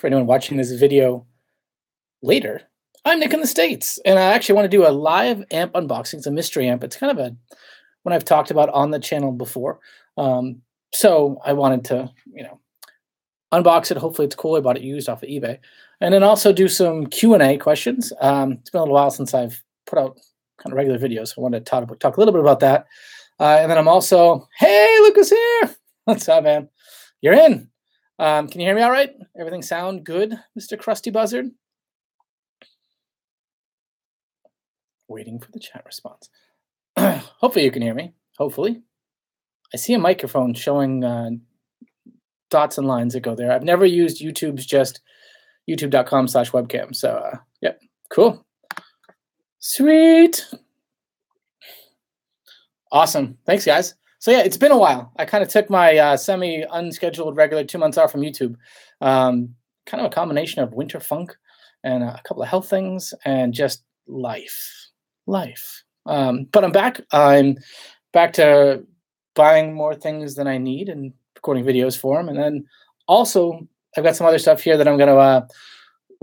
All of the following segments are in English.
for anyone watching this video later. I'm Nick in the States, and I actually want to do a live amp unboxing. It's a mystery amp. It's kind of one I've talked about on the channel before. So I wanted to, unbox it. Hopefully it's cool. I bought it used off of eBay. And then also do some Q&A questions. It's been a little while since I've put out kind of regular videos. So I wanted to talk a little bit about that. And then I'm also, hey, Lucas here. What's up, man? You're in. Can you hear me all right? Everything sound good, Mr. Krusty Buzzard? Waiting for the chat response. Hopefully you can hear me. Hopefully. I see a microphone showing dots and lines that go there. I've never used YouTube's just youtube.com/webcam. So, yep, cool. Sweet. Awesome. Thanks, guys. So, yeah, it's been a while. I kind of took my semi-unscheduled regular 2 months off from YouTube. Kind of a combination of winter funk and a couple of health things and just life. But I'm back. I'm back to buying more things than I need and recording videos for them. And then also I've got some other stuff here that I'm going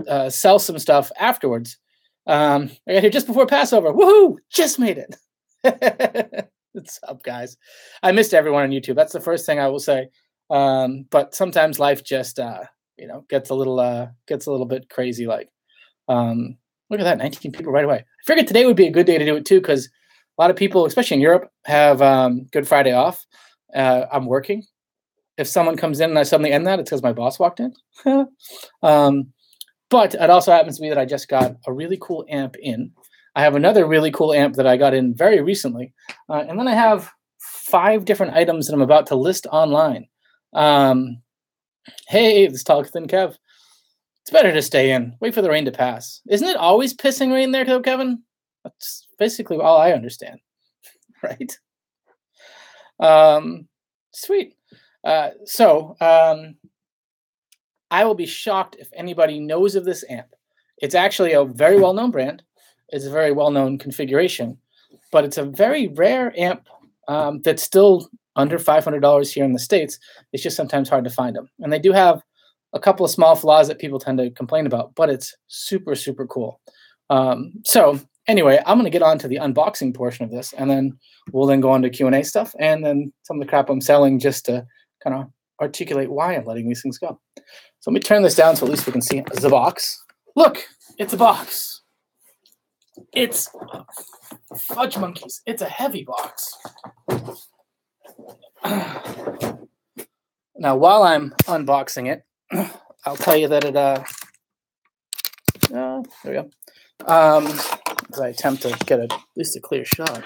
to sell some stuff afterwards. I got here just before Passover. Woohoo! Just made it. What's up, guys? I missed everyone on YouTube. That's the first thing I will say. But sometimes life just gets a little bit crazy. Like, look at that, 19 people right away. I figured today would be a good day to do it too, because a lot of people, especially in Europe, have Good Friday off. I'm working. If someone comes in and I suddenly end that, it's because my boss walked in. But it also happens to be that I just got a really cool amp in. I have another really cool amp that I got in very recently. And then I have 5 different items that I'm about to list online. Hey, this Talk Thin Kev. It's better to stay in. Wait for the rain to pass. Isn't it always pissing rain there, Kevin? That's basically all I understand. Right? Sweet. So I will be shocked if anybody knows of this amp. It's actually a very well-known brand. It's a very well-known configuration, but it's a very rare amp that's still under $500 here in the States. It's just sometimes hard to find them. And they do have a couple of small flaws that people tend to complain about, but it's super, super cool. So anyway, I'm going to get on to the unboxing portion of this, and then we'll then go on to Q&A stuff, and then some of the crap I'm selling just to kind of articulate why I'm letting these things go. So let me turn this down so at least we can see the box. Look, it's a box. It's fudge monkeys. It's a heavy box. Now, while I'm unboxing it, I'll tell you that it, there we go. As I attempt to get at least a clear shot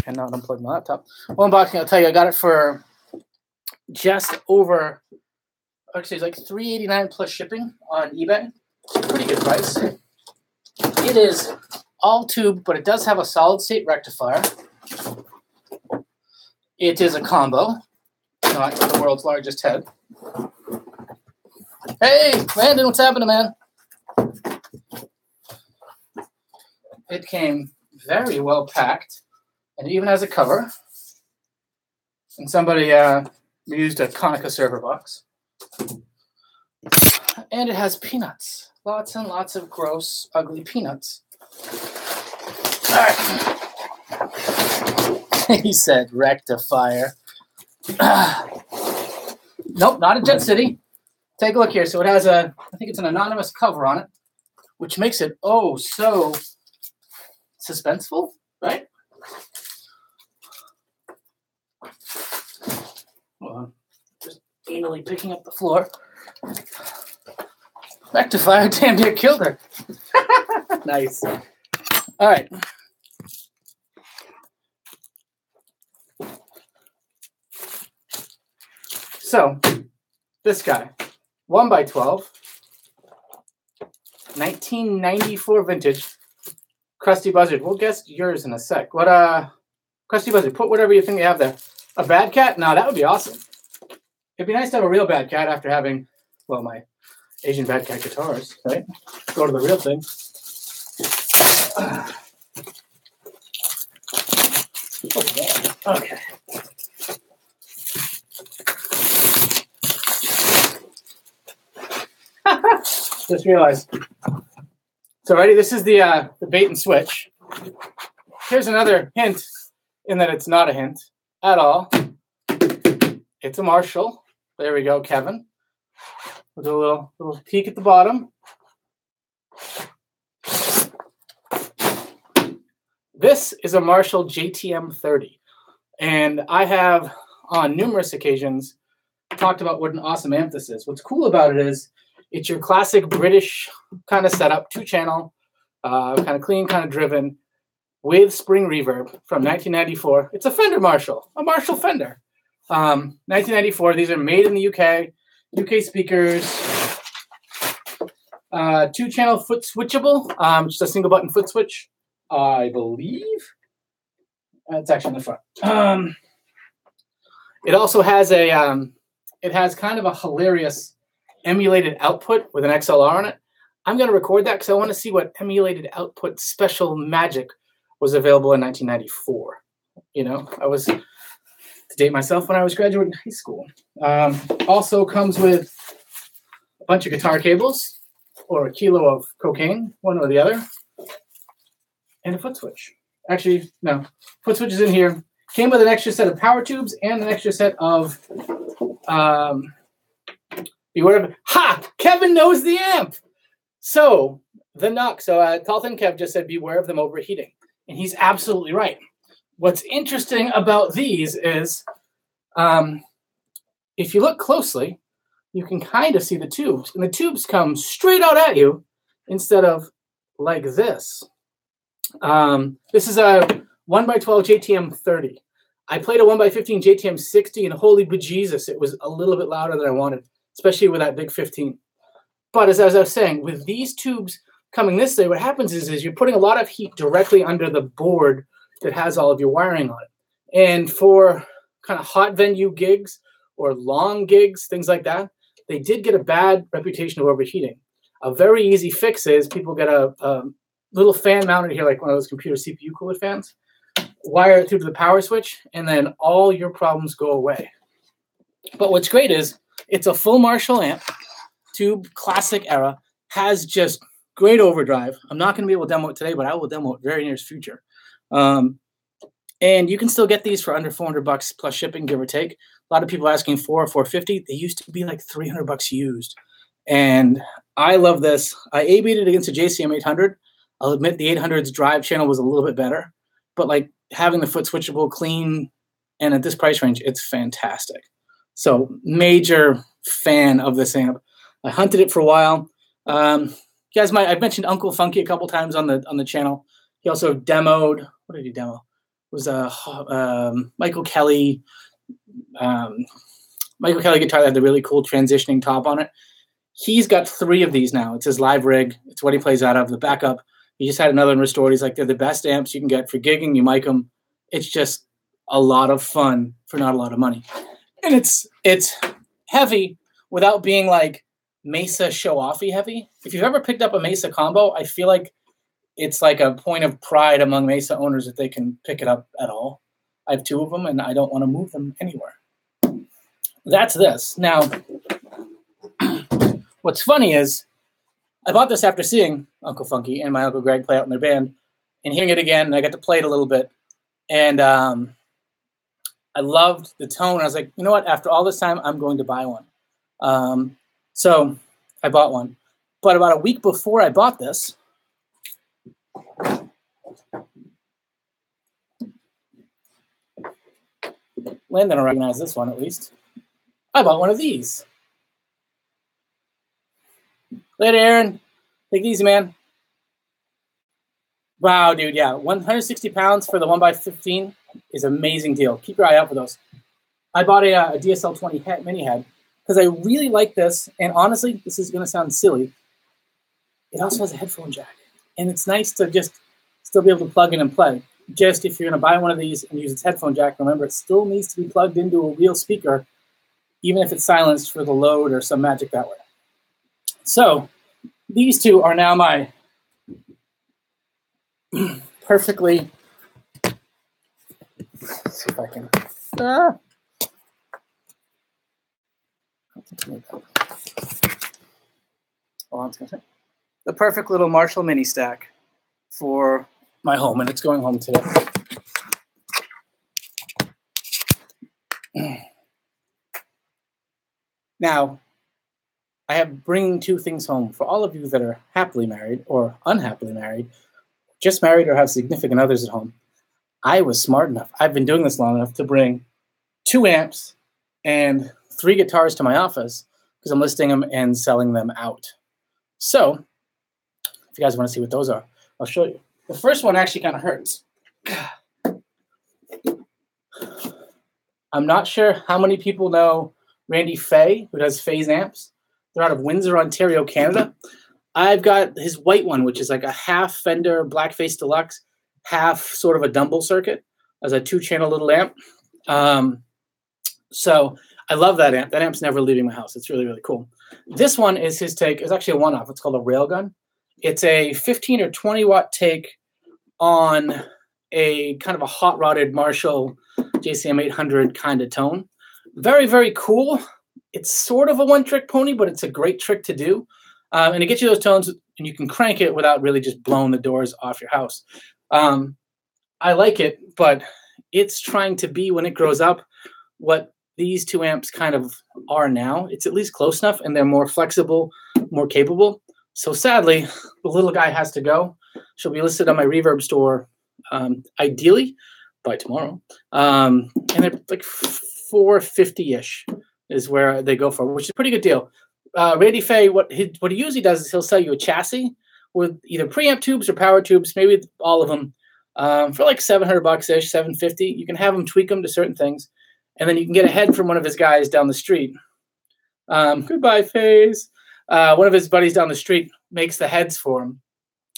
and not unplug my laptop. Well, unboxing, I'll tell you, I got it for just over, actually, it's like $3.89 plus shipping on eBay. Pretty good price. It is all tube, but it does have a solid state rectifier. It is a combo, not the world's largest head. Hey, Landon, what's happening, man? It came very well packed, and it even has a cover. And somebody used a Konica server box. And it has peanuts. Lots and lots of gross, ugly peanuts. All right. He said rectifier. Nope, not a Jet City. Take a look here. So it has I think it's an anonymous cover on it, which makes it so suspenseful, right? Well, just anally picking up the floor. Rectifier, damn near killed her. Nice. All right. So, this guy, 1x12, 1994 vintage, Krusty Buzzard. We'll guess yours in a sec. What, Krusty Buzzard, put whatever you think you have there. A bad cat? No, that would be awesome. It'd be nice to have a real bad cat after having, well, my Asian bad cat guitars, right? Go to the real thing. Okay. just realized. So ready? This is the bait and switch. Here's another hint in that it's not a hint at all. It's a Marshall. There we go, Kevin. We'll do a little peek at the bottom. This is a Marshall JTM 30. And I have, on numerous occasions, talked about what an awesome amp this is. What's cool about it is it's your classic British kind of setup, 2-channel, kind of clean, kind of driven, with spring reverb from 1994. It's a Fender Marshall, a Marshall Fender. 1994. These are made in the UK. UK speakers. 2-channel foot switchable. Just a single button foot switch, I believe. It's actually in the front. It also has it has kind of a hilarious emulated output with an XLR on it. I'm going to record that because I want to see what emulated output special magic was available in 1994. You know, I was, to date myself, when I was graduating high school. Also comes with a bunch of guitar cables or a kilo of cocaine, one or the other, and a foot switch. Actually, no, foot switch is in here. Came with an extra set of power tubes and an extra set of beware of, ha! Kevin knows the amp. So the knock. So Tall Thin Kev just said beware of them overheating, and he's absolutely right. What's interesting about these is, if you look closely, you can kind of see the tubes, and the tubes come straight out at you instead of like this. This is a 1x12 JTM 30. I played a 1x15 JTM 60, and holy bejesus, it was a little bit louder than I wanted, especially with that big 15. But as I was saying, with these tubes coming this way, what happens is you're putting a lot of heat directly under the board that has all of your wiring on it. And for kind of hot venue gigs or long gigs, things like that, they did get a bad reputation of overheating. A very easy fix is people get a little fan mounted here, like one of those computer CPU cooler fans, wire it through to the power switch, and then all your problems go away. But what's great is it's a full Marshall amp, tube, classic era, has just great overdrive. I'm not going to be able to demo it today, but I will demo it very near future. And you can still get these for under $400 plus shipping, give or take. A lot of people asking $400 or $450. They used to be like $300 used. And I love this. I A-beat it against a JCM 800. I'll admit the 800's drive channel was a little bit better, but like having the foot switchable, clean, and at this price range, it's fantastic. So major fan of this amp. I hunted it for a while. You guys might, I've mentioned Uncle Funky a couple times on the channel. He also demoed, what did he demo? It was Michael Kelly guitar that had the really cool transitioning top on it. He's got 3 of these now. It's his live rig. It's what he plays out of, the backup. He just had another one restored. He's like, they're the best amps you can get for gigging. You mic them. It's just a lot of fun for not a lot of money. And it's heavy without being like Mesa show-offy heavy. If you've ever picked up a Mesa combo, I feel like it's like a point of pride among Mesa owners that they can pick it up at all. I have 2 of them, and I don't want to move them anywhere. That's this. Now, what's funny is I bought this after seeing Uncle Funky and my Uncle Greg play out in their band and hearing it again, and I got to play it a little bit. And I loved the tone. I was like, you know what? After all this time, I'm going to buy one. So I bought one. But about a week before I bought this, Landon will recognize this one at least. I bought one of these. Later, Aaron. Take it easy, man. Wow, dude, yeah. 160 pounds for the 1x15 is an amazing deal. Keep your eye out for those. I bought a DSL-20 mini head because I really like this. And honestly, this is going to sound silly. It also has a headphone jack. And it's nice to just still be able to plug in and play. Just if you're going to buy one of these and use its headphone jack, remember it still needs to be plugged into a real speaker, even if it's silenced for the load or some magic that way. So these 2 are now my perfectly, let's see if I can, hold on a second. The perfect little Marshall mini stack for my home, and it's going home today. Now, I have bringing two things home for all of you that are happily married or unhappily married, just married or have significant others at home. I was smart enough. I've been doing this long enough to bring 2 amps and 3 guitars to my office because I'm listing them and selling them out. So, if you guys want to see what those are, I'll show you. The first one actually kind of hurts. I'm not sure how many people know Randy Fay, who does Fay's amps. They're out of Windsor, Ontario, Canada. I've got his white one, which is like a half Fender Blackface Deluxe, half sort of a Dumble circuit as a 2-channel little amp. So I love that amp. That amp's never leaving my house. It's really, really cool. This one is his take. It's actually a one-off. It's called a Railgun. It's a 15 or 20 watt take on a kind of a hot-rodded Marshall JCM 800 kind of tone. Very, very cool. It's sort of a one-trick pony, but it's a great trick to do. And it gets you those tones, and you can crank it without really just blowing the doors off your house. I like it, but it's trying to be, when it grows up, what these 2 amps kind of are now. It's at least close enough, and they're more flexible, more capable. So sadly, the little guy has to go. She'll be listed on my Reverb store, ideally by tomorrow. And they're like $450-ish is where they go for, which is a pretty good deal. Randy Fay, what he usually does is he'll sell you a chassis with either preamp tubes or power tubes, maybe all of them, for like $700-ish, $750. You can have him tweak them to certain things, and then you can get a head from one of his guys down the street. Goodbye, Faze. One of his buddies down the street makes the heads for him,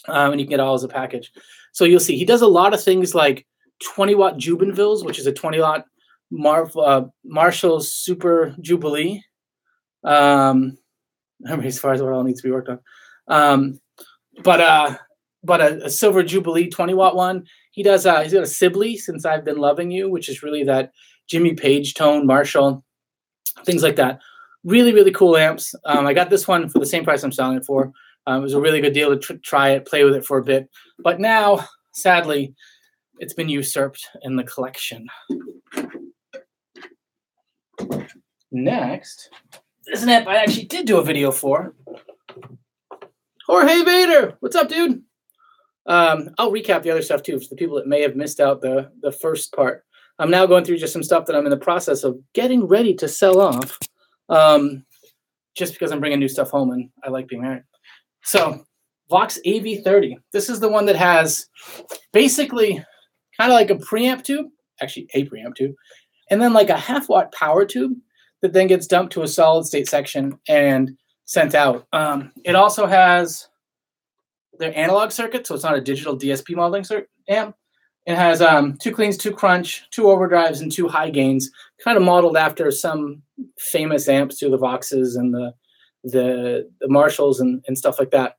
and you can get all as a package. So you'll see he does a lot of things like 20-watt Jubenvilles, which is a 20-watt Marshall's Super Jubilee. As far as what all needs to be worked on. But a Silver Jubilee 20-watt one. He does. He's got a Sibley, Since I've Been Loving You, which is really that Jimmy Page tone, Marshall, things like that. Really, really cool amps. I got this one for the same price I'm selling it for. It was a really good deal to try it, play with it for a bit. But now, sadly, it's been usurped in the collection. Next is an amp I actually did do a video for. Jorge Vader, what's up, dude? I'll recap the other stuff too for the people that may have missed out the first part. I'm now going through just some stuff that I'm in the process of getting ready to sell off, just because I'm bringing new stuff home and I like being married. So, Vox AV30. This is the one that has basically kind of like a preamp tube, actually a preamp tube, and then like a half-watt power tube that then gets dumped to a solid-state section and sent out. It also has their analog circuit, so it's not a digital DSP modeling amp. It has 2 cleans, 2 crunch, 2 overdrives, and 2 high gains, kind of modeled after some famous amps to the Voxes and the Marshalls and stuff like that.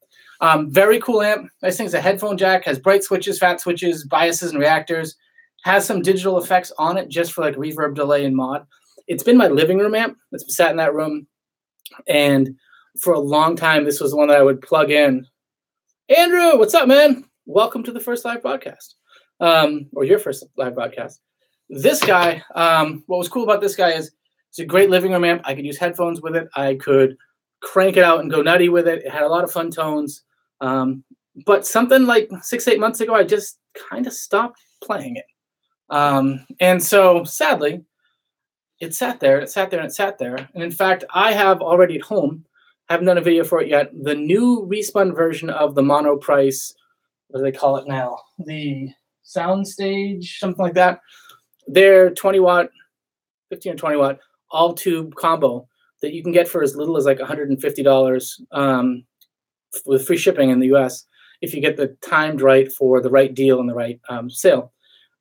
Very cool amp. Nice thing is a headphone jack, has bright switches, fat switches, biases, and reactors. Has some digital effects on it just for like reverb, delay, and mod. It's been my living room amp. It's been sat in that room. And for a long time, this was the one that I would plug in. Andrew, what's up, man? Welcome to the first live broadcast. Or your first live broadcast. This guy, what was cool about this guy is it's a great living room amp. I could use headphones with it. I could crank it out and go nutty with it. It had a lot of fun tones. But something like 6-8 months ago, I just kind of stopped playing it. And so, sadly, it sat there, and it sat there, and it sat there. And in fact, I have already at home, haven't done a video for it yet, the new respun version of the mono price, what do they call it now? The Soundstage, something like that. Their 20-watt, 15 or 20-watt, all-tube combo that you can get for as little as like $150 with free shipping in the U.S. if you get the timed right for the right deal and the right sale.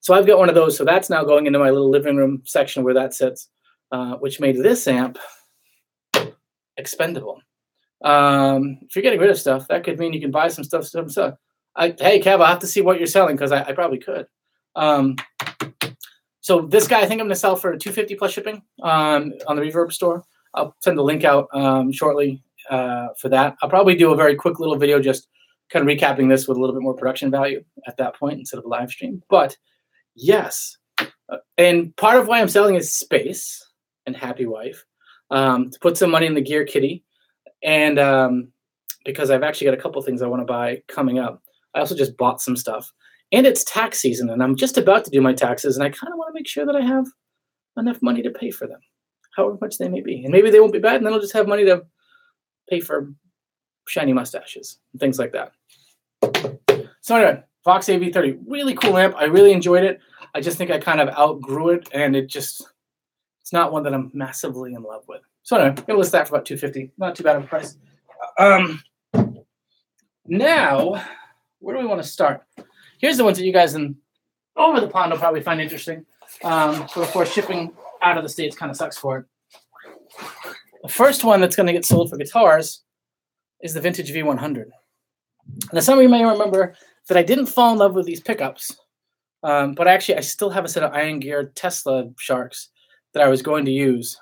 So I've got one of those. So that's now going into my little living room section where that sits, which made this amp expendable. If you're getting rid of stuff, that could mean you can buy some stuff. Hey, Kev, I'll have to see what you're selling because I probably could. So this guy, I think I'm going to sell for $250 plus shipping on the Reverb store. I'll send the link out shortly. for that. I'll probably do a very quick little video just kind of recapping this with a little bit more production value at that point instead of a live stream. But yes, and part of why I'm selling is space and happy wife, to put some money in the gear kitty, and because I've actually got a couple things I want to buy coming up. I also just bought some stuff, and it's tax season, and I'm just about to do my taxes, and I kind of want to make sure that I have enough money to pay for them, however much they may be. And maybe they won't be bad, and then I'll just have money to pay for shiny mustaches and things like that. So anyway, Vox AV30, really cool amp. I really enjoyed it. I just think I kind of outgrew it, and it's not one that I'm massively in love with. So anyway, I'm gonna list that for about $250. Not too bad of a price. Now, where do we want to start? Here's the ones that you guys over the pond will probably find interesting. So of course, shipping out of the States kind of sucks for it. The first one that's going to get sold for guitars is the vintage V100. Now, some of you may remember that I didn't fall in love with these pickups, but actually I still have a set of Iron Gear Tesla Sharks that I was going to use.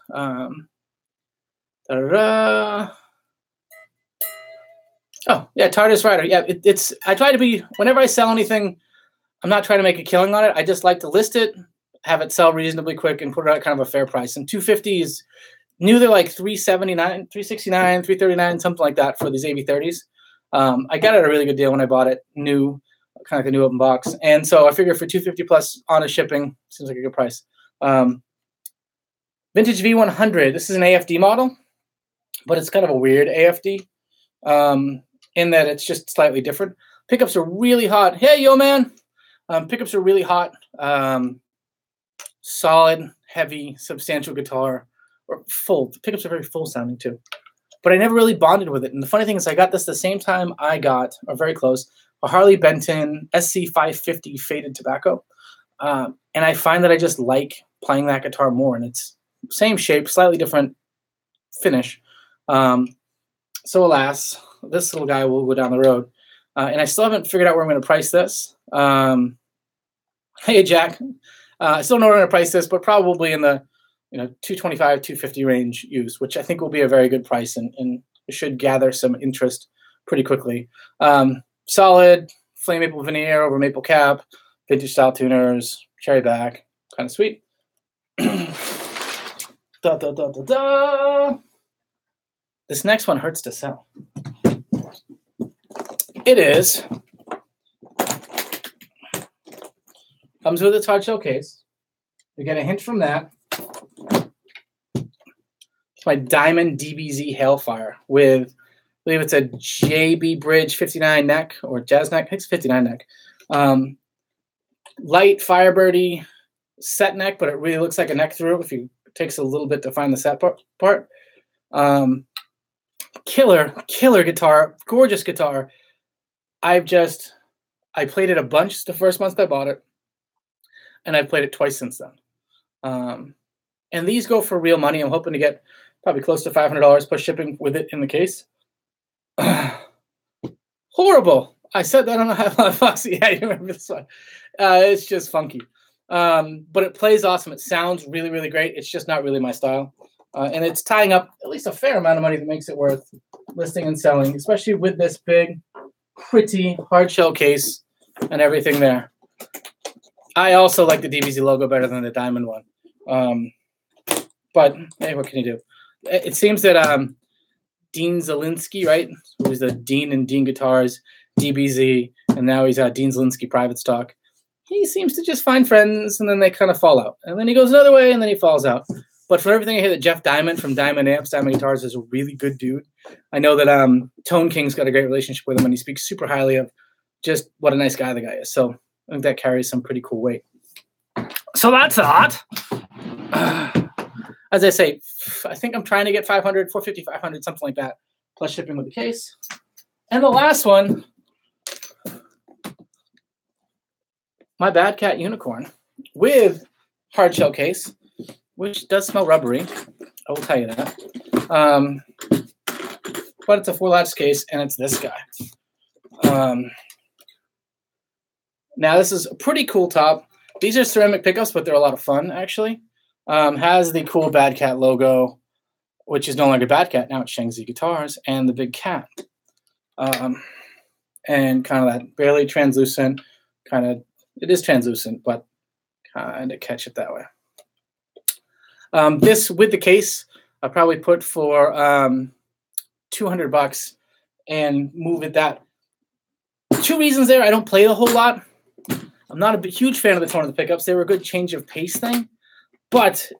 Oh, yeah, TARDIS Rider. Yeah, I try to be, whenever I sell anything, I'm not trying to make a killing on it. I just like to list it, have it sell reasonably quick, and put it at kind of a fair price. And $250 is new. They're like $379, $369, $339, something like that for these AV30s. I got it at a really good deal when I bought it, new, kind of like a new open box. And so I figure for $250 plus honest shipping, seems like a good price. Vintage V100. This is an AFD model, but it's kind of a weird AFD. In that it's just slightly different. Pickups are really hot. Hey, yo, man. Pickups are really hot. Solid, heavy, substantial guitar. Or full. The pickups are very full sounding, too. But I never really bonded with it. And the funny thing is I got this the same time I got, or very close, a Harley Benton SC550 Faded Tobacco. And I find that I just like playing that guitar more. And it's same shape, slightly different finish. So alas, this little guy will go down the road. And I still haven't figured out where I'm going to price this. Hey, Jack. I still don't know where I'm going to price this, but probably in the $225, $250 range used, which I think will be a very good price and should gather some interest pretty quickly. Solid flame maple veneer over maple cap, vintage style tuners, cherry back, kind of sweet. Da, da, da, da, da. This next one hurts to sell. It is. Comes with its hard shell case. You get a hint from that. It's my Diamond DBZ Hailfire with, I believe it's a JB Bridge 59 neck or jazz neck. I think it's 59 neck. Light Firebirdy set neck, but it really looks like a neck through it. It takes a little bit to find the set part. Killer guitar, gorgeous guitar. I played it a bunch the first month I bought it, and I've played it twice since then. And these go for real money. I'm hoping to get probably close to $500 plus shipping with it in the case. Horrible. I said that on a Foxy. Yeah, you remember this one. It's just funky. But it plays awesome. It sounds really, really great. It's just not really my style. And it's tying up at least a fair amount of money that makes it worth listing and selling, especially with this big, pretty hard shell case and everything there. I also like the DBZ logo better than the diamond one. But hey, what can you do? It seems that Dean Zielinski, right, who's the Dean and Dean Guitars, DBZ, and now he's Dean Zielinski Private Stock. He seems to just find friends, and then they kind of fall out. And then he goes another way, and then he falls out. But from everything I hear that Jeff Diamond from Diamond Amps, Diamond Guitars is a really good dude. I know that Tone King's got a great relationship with him, and he speaks super highly of just what a nice guy the guy is. So I think that carries some pretty cool weight. So that's that. As I say, I think I'm trying to get 500, 450, 500, something like that, plus shipping with the case. And the last one, my Bad Cat Unicorn with hard shell case, which does smell rubbery. I will tell you that. But it's a 4-latch case, and it's this guy. Now, this is a pretty cool top. These are ceramic pickups, but they're a lot of fun, actually. Has the cool Bad Cat logo. which is no longer Bad Cat. Now it's Shangzi Guitars and the Big Cat. And kind of that barely translucent, it is translucent, but kind of catch it that way. This with the case, I'll probably put for $200 and move it that. 2 reasons there. I don't play a whole lot. I'm not a huge fan of the tone of the pickups. They were a good change of pace thing, but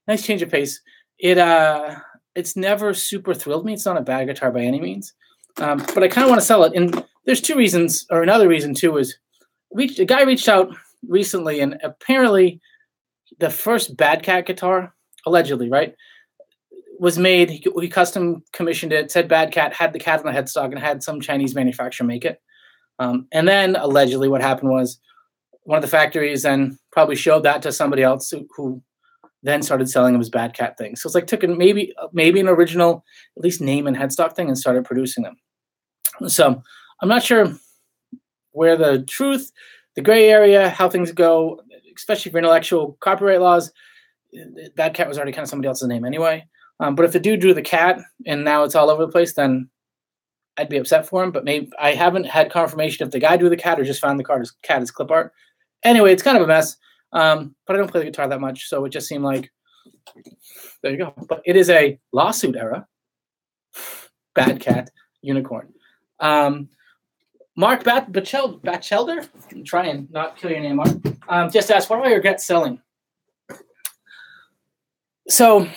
nice change of pace. It's never super thrilled me. It's not a bad guitar by any means, but I kind of want to sell it. And there's 2 reasons, or another reason too is a guy reached out recently, and apparently the first Bad Cat guitar, allegedly, right, was made. He custom commissioned it. Said Bad Cat, had the cat on the headstock, and had some Chinese manufacturer make it. And then allegedly, what happened was one of the factories then probably showed that to somebody else who then started selling them as Bad Cat things. So it's like took maybe an original, at least name and headstock thing, and started producing them. So I'm not sure where the truth, the gray area, how things go, especially for intellectual copyright laws. Bad Cat was already kind of somebody else's name anyway. But if the dude drew the cat and now it's all over the place, then I'd be upset for him. But maybe I haven't had confirmation if the guy drew the cat or just found the cat as clip art. Anyway, it's kind of a mess. But I don't play the guitar that much, so it just seemed like, there you go. But it is a lawsuit era Bad Cat unicorn. Mark Batchelder, try and not kill your name, Mark. Just asked, what do I regret selling? So,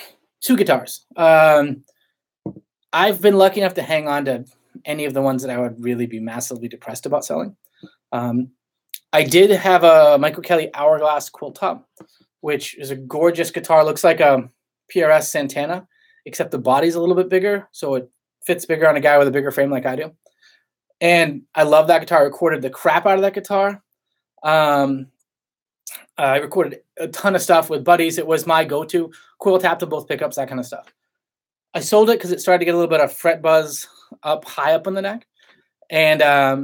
2 guitars. I've been lucky enough to hang on to any of the ones that I would really be massively depressed about selling. I did have a Michael Kelly Hourglass Quilt Top, which is a gorgeous guitar. Looks like a PRS Santana, except the body's a little bit bigger, so it fits bigger on a guy with a bigger frame like I do. And I love that guitar. I recorded the crap out of that guitar. I recorded a ton of stuff with buddies. It was my go-to. Quill tap to both pickups, that kind of stuff. I sold it because it started to get a little bit of fret buzz high up in the neck. And I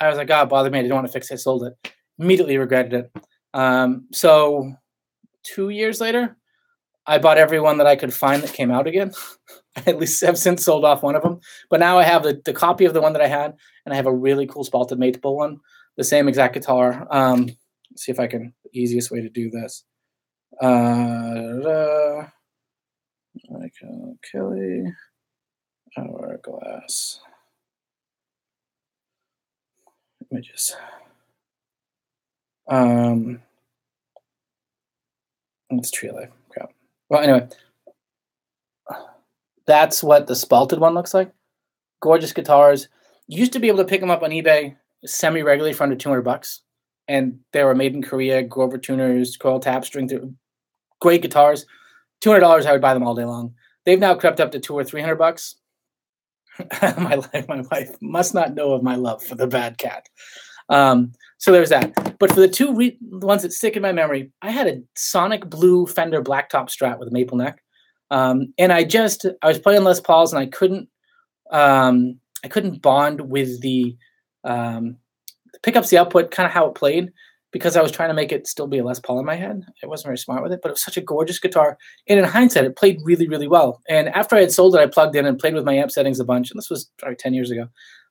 was like, God, bother me. I didn't want to fix it. I sold it. Immediately regretted it. So 2 years later, I bought every one that I could find that came out again. I at least have since sold off one of them. But now I have the copy of the one that I had, and I have a really cool spalted maple one, the same exact guitar. Let's see if I can, the easiest way to do this. Michael Kelly Hourglass images. It's Tree Life. Crap. Well, anyway, that's what the spalted one looks like. Gorgeous guitars. You used to be able to pick them up on eBay semi-regularly for under $200, and they were made in Korea. Grover tuners, coil taps, string through. Great guitars. $200, I would buy them all day long. They've now crept up to $200 or $300. My wife must not know of my love for the Bad Cat. So there's that. But for the 2 ones that stick in my memory, I had a Sonic Blue Fender Blacktop Strat with a maple neck. And I was playing Les Pauls, and I couldn't bond with the pickups, the output, kind of how it played, because I was trying to make it still be a Les Paul in my head. I wasn't very smart with it, but it was such a gorgeous guitar. And in hindsight, it played really, really well. And after I had sold it, I plugged in and played with my amp settings a bunch. And this was probably 10 years ago.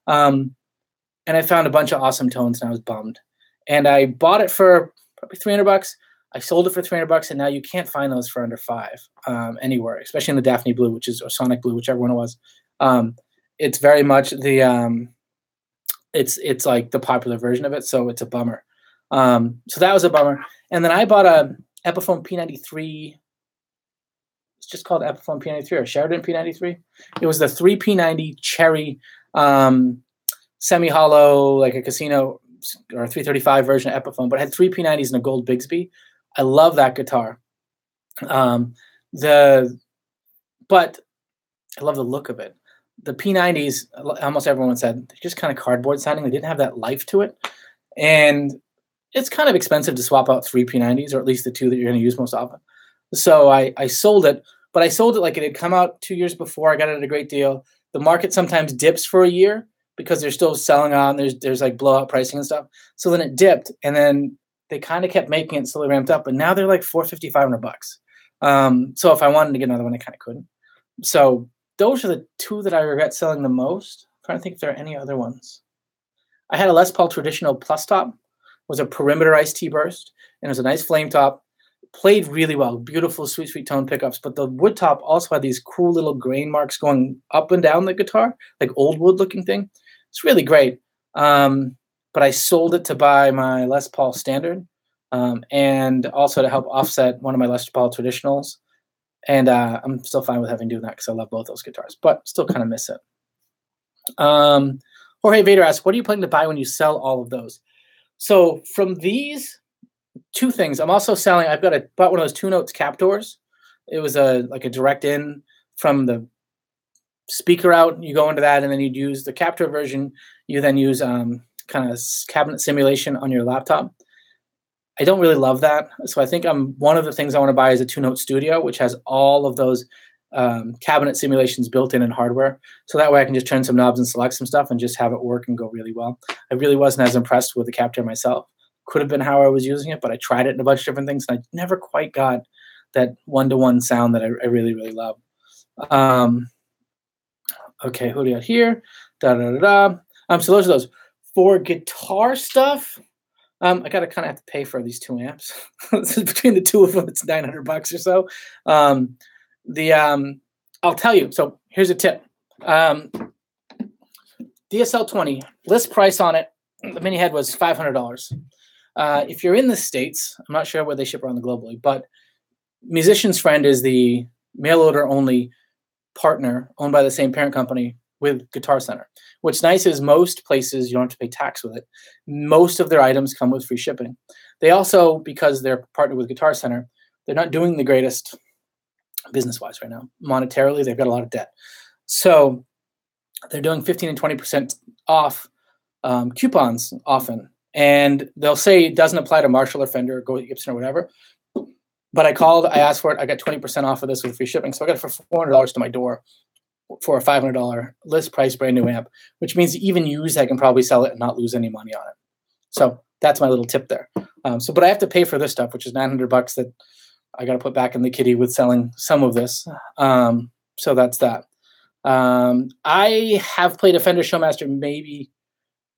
And I found a bunch of awesome tones, and I was bummed. And I bought it for probably $300. I sold it for $300, and now you can't find those for under $5 anywhere, especially in the Daphne Blue, or Sonic Blue, whichever one it was. It's very much the it's like the popular version of it, so it's a bummer. So that was a bummer. And then I bought a Epiphone P93. It's just called Epiphone P93 or Sheridan P93. It was the 3P90 Cherry semi-hollow, like a Casino or a 335 version of Epiphone, but it had 3 P90s and a gold Bigsby. I love that guitar. But I love the look of it. The P90s, almost everyone said, they're just kind of cardboard sounding. They didn't have that life to it. And it's kind of expensive to swap out 3 P90s, or at least the 2 that you're going to use most often. So I sold it, but I sold it like it had come out 2 years before. I got it at a great deal. The market sometimes dips for a year because they're still selling on. There's like blowout pricing and stuff. So then it dipped, and then they kind of kept making it until they ramped up. But now they're like $450, $500. So if I wanted to get another one, I kind of couldn't. So those are the two that I regret selling the most. I'm trying to think if there are any other ones. I had a Les Paul traditional plus top. It was a perimeter iced tea burst, and it was a nice flame top. Played really well, beautiful, sweet, sweet tone pickups. But the wood top also had these cool little grain marks going up and down the guitar, like old wood looking thing. It's really great. But I sold it to buy my Les Paul Standard, and also to help offset one of my Les Paul traditionals. And I'm still fine with having to do that because I love both those guitars, but still kind of miss it. Jorge Vader asks, what are you planning to buy when you sell all of those? So from these two things, I'm also selling, bought one of those 2 Notes cap doors. It was like a direct in from the speaker out. You go into that, and then you'd use the cap door version. You then use kind of cabinet simulation on your laptop. I don't really love that. So I think one of the things I want to buy is a 2 Note Studio, which has all of those cabinet simulations built in hardware. So that way I can just turn some knobs and select some stuff and just have it work and go really well. I really wasn't as impressed with the Captor myself. Could have been how I was using it, but I tried it in a bunch of different things, and I never quite got that one-to-one sound that I really, really love. Okay, who do you got here? So those are those. For guitar stuff, I gotta kind of have to pay for these 2 amps. Between the two of them, it's $900 or so. I'll tell you. So here's a tip. DSL 20 list price on it. The mini head was $500. If you're in the States, I'm not sure where they ship around the globally, but Musician's Friend is the mail order only partner owned by the same parent company with Guitar Center. What's nice is most places you don't have to pay tax with it. Most of their items come with free shipping. They also, because they're partnered with Guitar Center, they're not doing the greatest business-wise right now. Monetarily, they've got a lot of debt. So they're doing 15 and 20% off coupons often. And they'll say it doesn't apply to Marshall or Fender or Gibson or whatever. But I called, I asked for it. I got 20% off of this with free shipping. So I got it for $400 to my door for a $500 list price brand new amp, which means even used, I can probably sell it and not lose any money on it. So that's my little tip there. But I have to pay for this stuff, which is $900 that I got to put back in the kitty with selling some of this. So that's that. I have played a Fender Showmaster,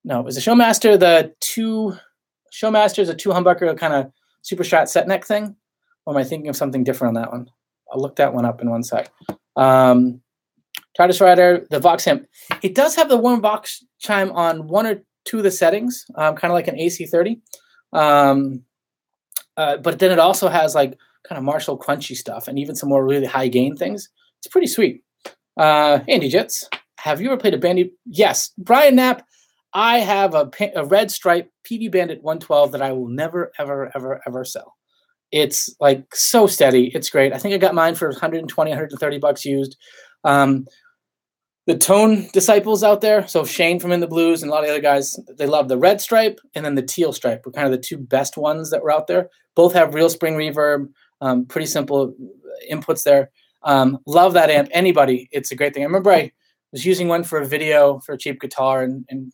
it was a Showmaster, the 2 Showmasters, a 2 humbucker kind of super strat set neck thing. Or am I thinking of something different on that one? I'll look that one up in one sec. TARDIS Rider, the Vox amp. It does have the warm Vox chime on 1 or 2 of the settings, kind of like an AC30. But then it also has like kind of Marshall crunchy stuff and even some more really high gain things. It's pretty sweet. Andy Jits, have you ever played a Bandit? Yes. Brian Knapp, I have a red stripe PV Bandit 112 that I will never, ever, ever, ever sell. It's like so steady. It's great. I think I got mine for $120, $130 used. The Tone disciples out there, so Shane from In the Blues and a lot of the other guys, they love the red stripe and then the teal stripe were kind of the 2 best ones that were out there. Both have real spring reverb, pretty simple inputs there. Love that amp. Anybody, it's a great thing. I remember I was using one for a video for a cheap guitar, and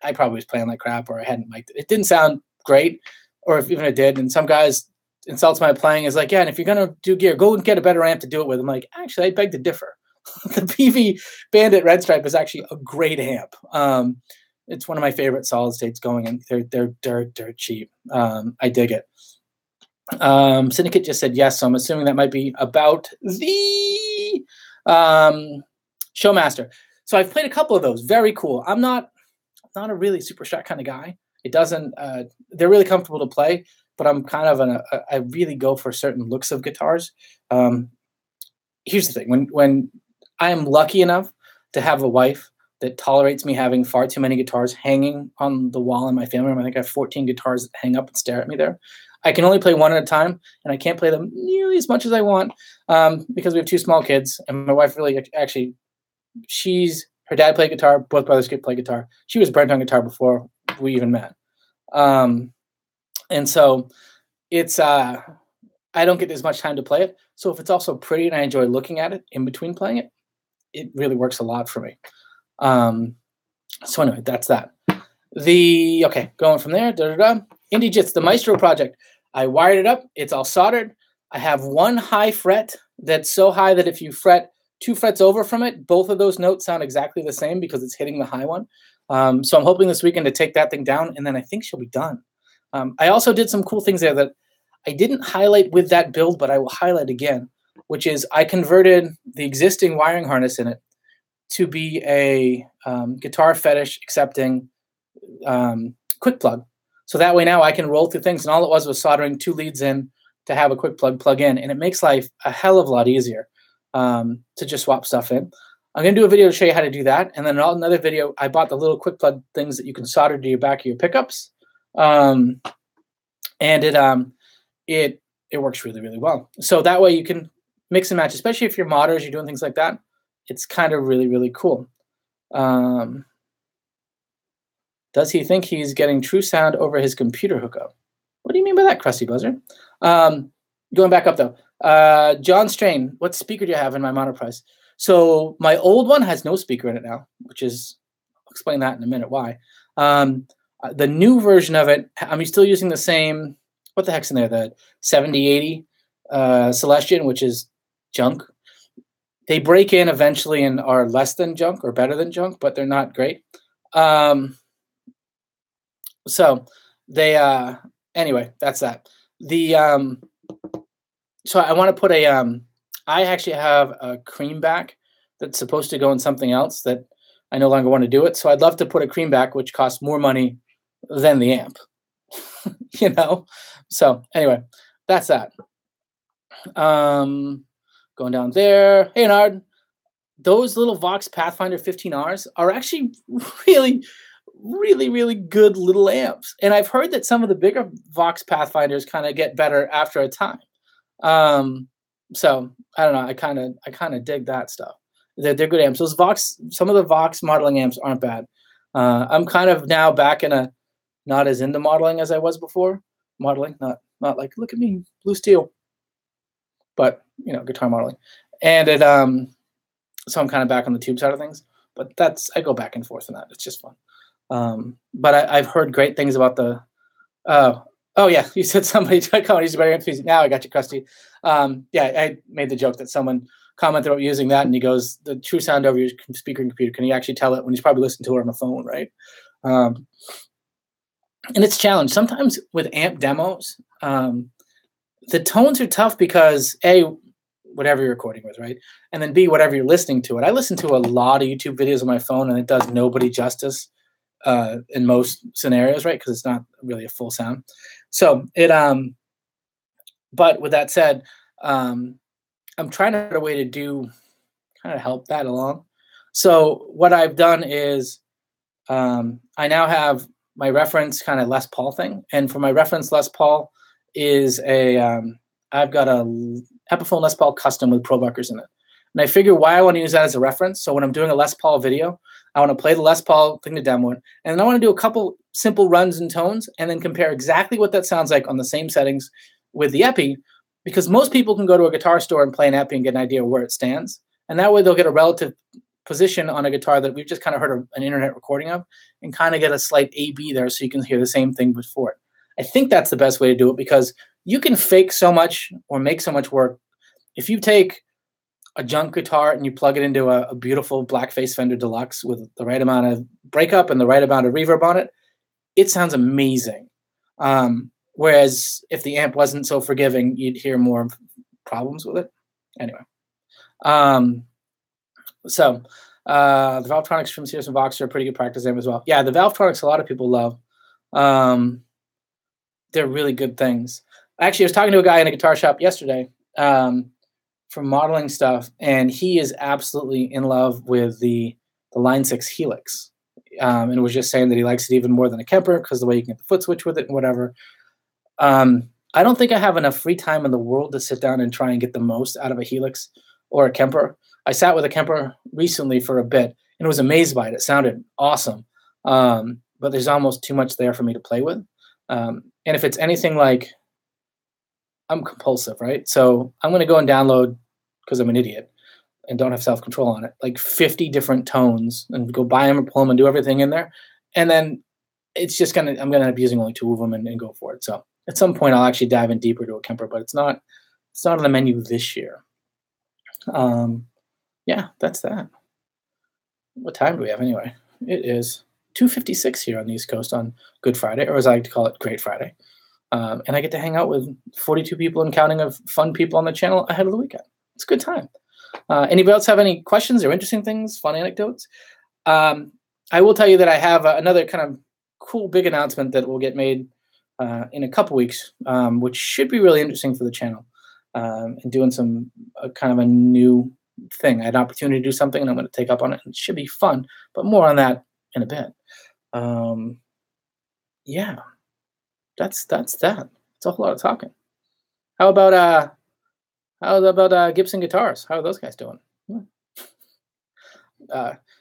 I probably was playing like crap or I hadn't liked it. It didn't sound great, or if even it did. And some guys insults my playing is like, yeah, and if you're going to do gear, go and get a better amp to do it with. I'm like, actually, I beg to differ. The PV Bandit Red Stripe is actually a great amp. It's one of my favorite solid states going, and they're dirt cheap. I dig it. Syndicate just said yes, so I'm assuming that might be about the Showmaster. So I've played a couple of those. Very cool. I'm not a really super strat kind of guy. It doesn't. They're really comfortable to play, but I'm kind of I really go for certain looks of guitars. Here's the thing: when I am lucky enough to have a wife that tolerates me having far too many guitars hanging on the wall in my family room. I think I have 14 guitars that hang up and stare at me there. I can only play one at a time, and I can't play them nearly as much as I want because we have 2 small kids, and my wife really actually, her dad played guitar, both brothers could play guitar. She was burnt on guitar before we even met. And so it's, I don't get as much time to play it. So if it's also pretty and I enjoy looking at it in between playing it, it really works a lot for me. So anyway, that's that. Going from there, Indie Jits, the Maestro project. I wired it up. It's all soldered. I have one high fret that's so high that if you fret 2 frets over from it, both of those notes sound exactly the same because it's hitting the high one. So I'm hoping this weekend to take that thing down, and then I think she'll be done. I also did some cool things there that I didn't highlight with that build, but I will highlight again, which is I converted the existing wiring harness in it to be a guitar fetish accepting quick plug. So that way now I can roll through things, and all it was soldering 2 leads in to have a quick plug in, and it makes life a hell of a lot easier to just swap stuff in. I'm going to do a video to show you how to do that, and then another video, I bought the little quick plug things that you can solder to your back of your pickups, and it works really, really well. So that way you can mix and match, especially if you're modders, you're doing things like that. It's kind of really, really cool. Does he think he's getting true sound over his computer hookup? What do you mean by that, Krusty Buzzer? Going back up, though. John Strain, what speaker do you have in my monoprice? So my old one has no speaker in it now, which is, I'll explain that in a minute why. The new version of it, I'm still using the same, what the heck's in there, the 7080 Celestion, which is junk. They break in eventually and are less than junk or better than junk, but they're not great. So they, anyway, that's that. So I want to put I actually have a cream back that's supposed to go in something else that I no longer want to do it. So I'd love to put a cream back, which costs more money than the amp, you know? So anyway, that's that. Going down there. Hey, Nard, those little Vox Pathfinder 15Rs are actually really, really, really good little amps. And I've heard that some of the bigger Vox Pathfinders kind of get better after a time. So I don't know. I kind of dig that stuff. They're good amps. Those Vox, some of the Vox modeling amps aren't bad. I'm kind of now back in a not as into modeling as I was before. Modeling, not like look at me, blue steel, but you know, guitar modeling. And it so I'm kind of back on the tube side of things. But I go back and forth on that. It's just fun. But I've heard great things about the. Oh yeah, you said somebody he's very confusing. Now I got you, Krusty. Yeah, I made the joke that someone commented about using that, and he goes, "The true sound over your speaker and computer." Can you actually tell it when he's probably listening to it on the phone, right? And it's a challenge sometimes with amp demos. The tones are tough because A, whatever you're recording with, right, and then B, whatever you're listening to it. I listen to a lot of YouTube videos on my phone, and it does nobody justice in most scenarios, right? Because it's not really a full sound. So it, but with that said, I'm trying to find a way to kind of help that along. So what I've done is I now have my reference kind of Les Paul thing. And for my reference Les Paul is I've got a Epiphone Les Paul custom with ProBuckers in it. And I figure why I want to use that as a reference. So when I'm doing a Les Paul video, I want to play the Les Paul thing to demo it. And then I want to do a couple simple runs and tones and then compare exactly what that sounds like on the same settings with the Epi, because most people can go to a guitar store and play an Epi and get an idea of where it stands. And that way they'll get a relative position on a guitar that we've just kind of heard an internet recording of and kind of get a slight A-B there so you can hear the same thing before it. I think that's the best way to do it because you can fake so much or make so much work. If you take a junk guitar and you plug it into a beautiful blackface Fender Deluxe with the right amount of breakup and the right amount of reverb on it, it sounds amazing. Whereas if the amp wasn't so forgiving, you'd hear more problems with it. Anyway. So the Valvetronics from Sears and Vox are a pretty good practice amp as well. Yeah, the Valvetronics a lot of people love. They're really good things. Actually, I was talking to a guy in a guitar shop yesterday for modeling stuff, and he is absolutely in love with the Line 6 Helix. And was just saying that he likes it even more than a Kemper because the way you can get the foot switch with it and whatever. I don't think I have enough free time in the world to sit down and try and get the most out of a Helix or a Kemper. I sat with a Kemper recently for a bit and was amazed by it. It sounded awesome. But there's almost too much there for me to play with. And if it's anything like, I'm compulsive, right? So I'm going to go and download, because I'm an idiot and don't have self-control on it, like 50 different tones and go buy them or pull them and do everything in there. And then it's just I'm going to end up using only 2 of them and go for it. So at some point I'll actually dive in deeper to a Kemper, but it's not It's not on the menu this year. Yeah, that's that. What time do we have anyway? It is 2:56 here on the East Coast on Good Friday, or as I like to call it, Great Friday. And I get to hang out with 42 people and counting of fun people on the channel ahead of the weekend. It's a good time. Anybody else have any questions or interesting things, fun anecdotes? I will tell you that I have another kind of cool big announcement that will get made in a couple weeks, which should be really interesting for the channel, and doing some kind of a new thing. I had an opportunity to do something, and I'm going to take up on it. It should be fun, but more on that in a bit. Yeah, that's that. It's a whole lot of talking. How about Gibson guitars? How are those guys doing?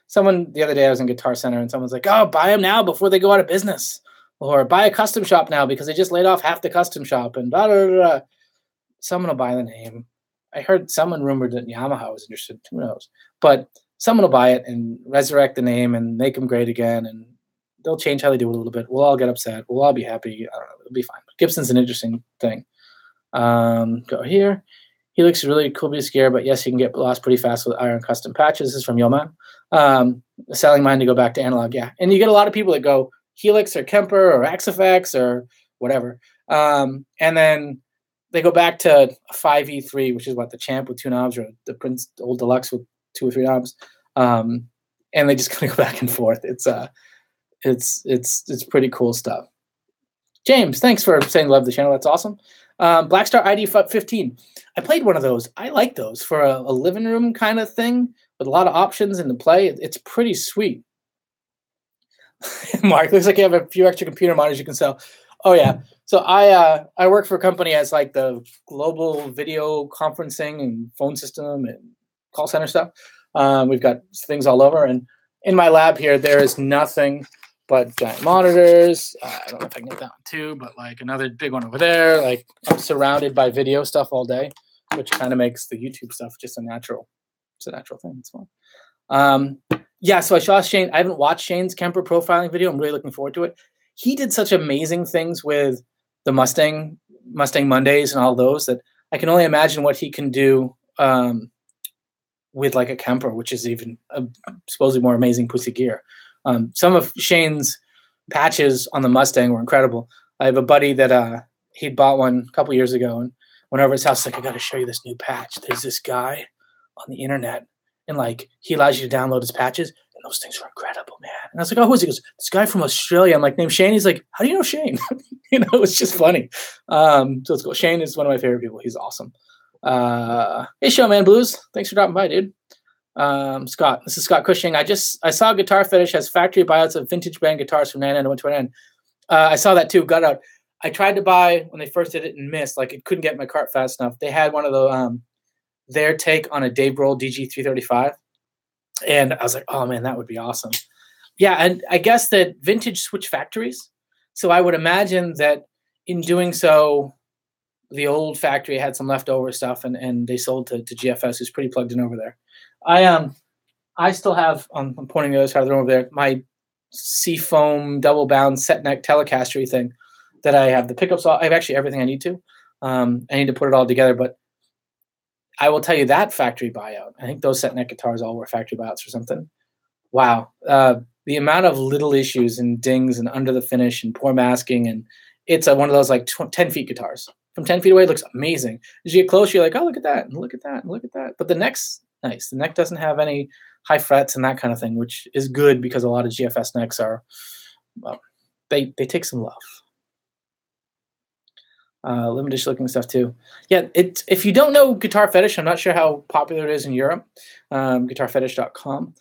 Someone the other day, I was in Guitar Center, and someone's like, "Oh, buy them now before they go out of business, or buy a custom shop now because they just laid off half the custom shop." And blah blah blah. Blah. Someone will buy the name. I heard someone rumored that Yamaha was interested. Who knows? But someone will buy it and resurrect the name and make them great again, and they'll change how they do it a little bit. We'll all get upset. We'll all be happy. I don't know. It'll be fine. But Gibson's an interesting thing. Go here. He looks really cool to be scared, but yes, you can get lost pretty fast with iron custom patches. This is from Yoman. Selling mine to go back to analog, yeah. And you get a lot of people that go Helix or Kemper or XFX or whatever. And then they go back to a 5E3, which is what, the Champ with 2 knobs, or the Prince Old Deluxe with 2 or 3 knobs. And they just kind of go back and forth. It's pretty cool stuff. James, thanks for saying love the channel. That's awesome. Blackstar ID 15. I played one of those. I like those for a living room kind of thing with a lot of options in the play. It's pretty sweet. Mark, looks like you have a few extra computer monitors you can sell. Oh yeah. So I work for a company as like the global video conferencing and phone system and call center stuff. We've got things all over, and in my lab here there is nothing but giant monitors. I don't know if I can get that one too, but like another big one over there. Like I'm surrounded by video stuff all day, which kind of makes the YouTube stuff just a natural. It's a natural thing. It's fun. Yeah. So I saw Shane. I haven't watched Shane's Kemper profiling video. I'm really looking forward to it. He did such amazing things with the Mustang Mondays and all those that I can only imagine what he can do with like a Kemper, which is even supposedly more amazing pussy gear. Some of Shane's patches on the Mustang were incredible. I have a buddy that he'd bought one a couple years ago, and went over to his house, like, I got to show you this new patch. There's this guy on the internet, and like he allows you to download his patches, and those things are incredible, man. And I was like, oh, who is he? He goes, this guy from Australia. I'm like, named Shane. He's like, how do you know Shane? You know, it's just funny. So it's cool. Shane is one of my favorite people. He's awesome. Hey, Showman Blues. Thanks for dropping by, dude. Scott, this is Scott Cushing. I saw Guitar Fetish has factory buyouts of vintage brand guitars from 99 to 129. I saw that too. Got out. I tried to buy when they first did it and missed. Like it couldn't get in my cart fast enough. They had one of the their take on a Dave Grohl DG335, and I was like, oh man, that would be awesome. Yeah, and I guess that vintage switch factories. So I would imagine that in doing so, the old factory had some leftover stuff, and they sold to GFS, who's pretty plugged in over there. I still have, I'm pointing the other side of the room over there, my Seafoam double bound set neck Telecaster thing that I have the pickups. I have actually everything I need to. I need to put it all together, but I will tell you that factory buyout. I think those set neck guitars all were factory buyouts or something. Wow. The amount of little issues and dings and under the finish and poor masking, and it's one of those like 10 feet guitars. From 10 feet away, it looks amazing. As you get closer, you're like, oh, look at that, and look at that, and look at that. But the neck's nice. The neck doesn't have any high frets and that kind of thing, which is good because a lot of GFS necks are, well, they take some love. Limited looking stuff too. Yeah, if you don't know Guitar Fetish, I'm not sure how popular it is in Europe. Guitarfetish.com.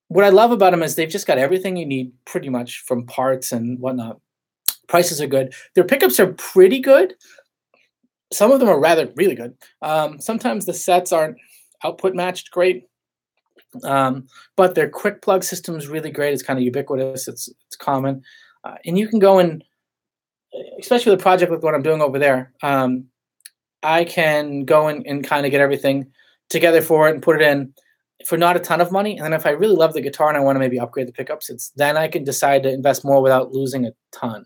What I love about them is they've just got everything you need pretty much from parts and whatnot. Prices are good. Their pickups are pretty good. Some of them are really good. Sometimes the sets aren't output matched great, but their quick plug system is really great. It's kind of ubiquitous. It's common, and you can go and, especially with a project like what I'm doing over there, I can go and kind of get everything together for it and put it in for not a ton of money. And then if I really love the guitar and I want to maybe upgrade the pickups, then I can decide to invest more without losing a ton.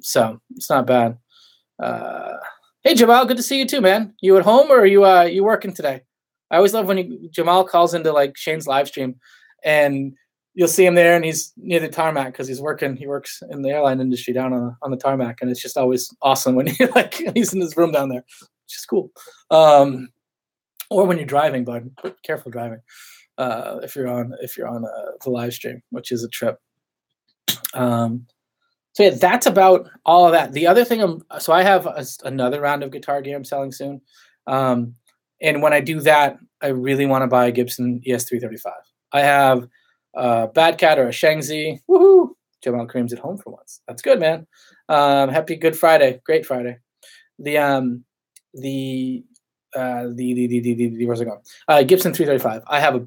So it's not bad. Hey, Jamal, good to see you too, man. You at home or are you working today? I always love when Jamal calls into like Shane's live stream, and you'll see him there, and he's near the tarmac because he's working. He works in the airline industry down on the tarmac, and it's just always awesome when he he's in his room down there. It's just cool. Or when you're driving, bud, careful driving. If you're on the live stream, which is a trip. So yeah, that's about all of that. The other thing, so I have another round of guitar gear I'm selling soon. And when I do that, I really want to buy a Gibson ES335. I have a Bad Cat or a Shangzi. Woohoo! Jamal Kareem's at home for once. That's good, man. Happy Good Friday. Great Friday. Where's it going? Gibson 335. I have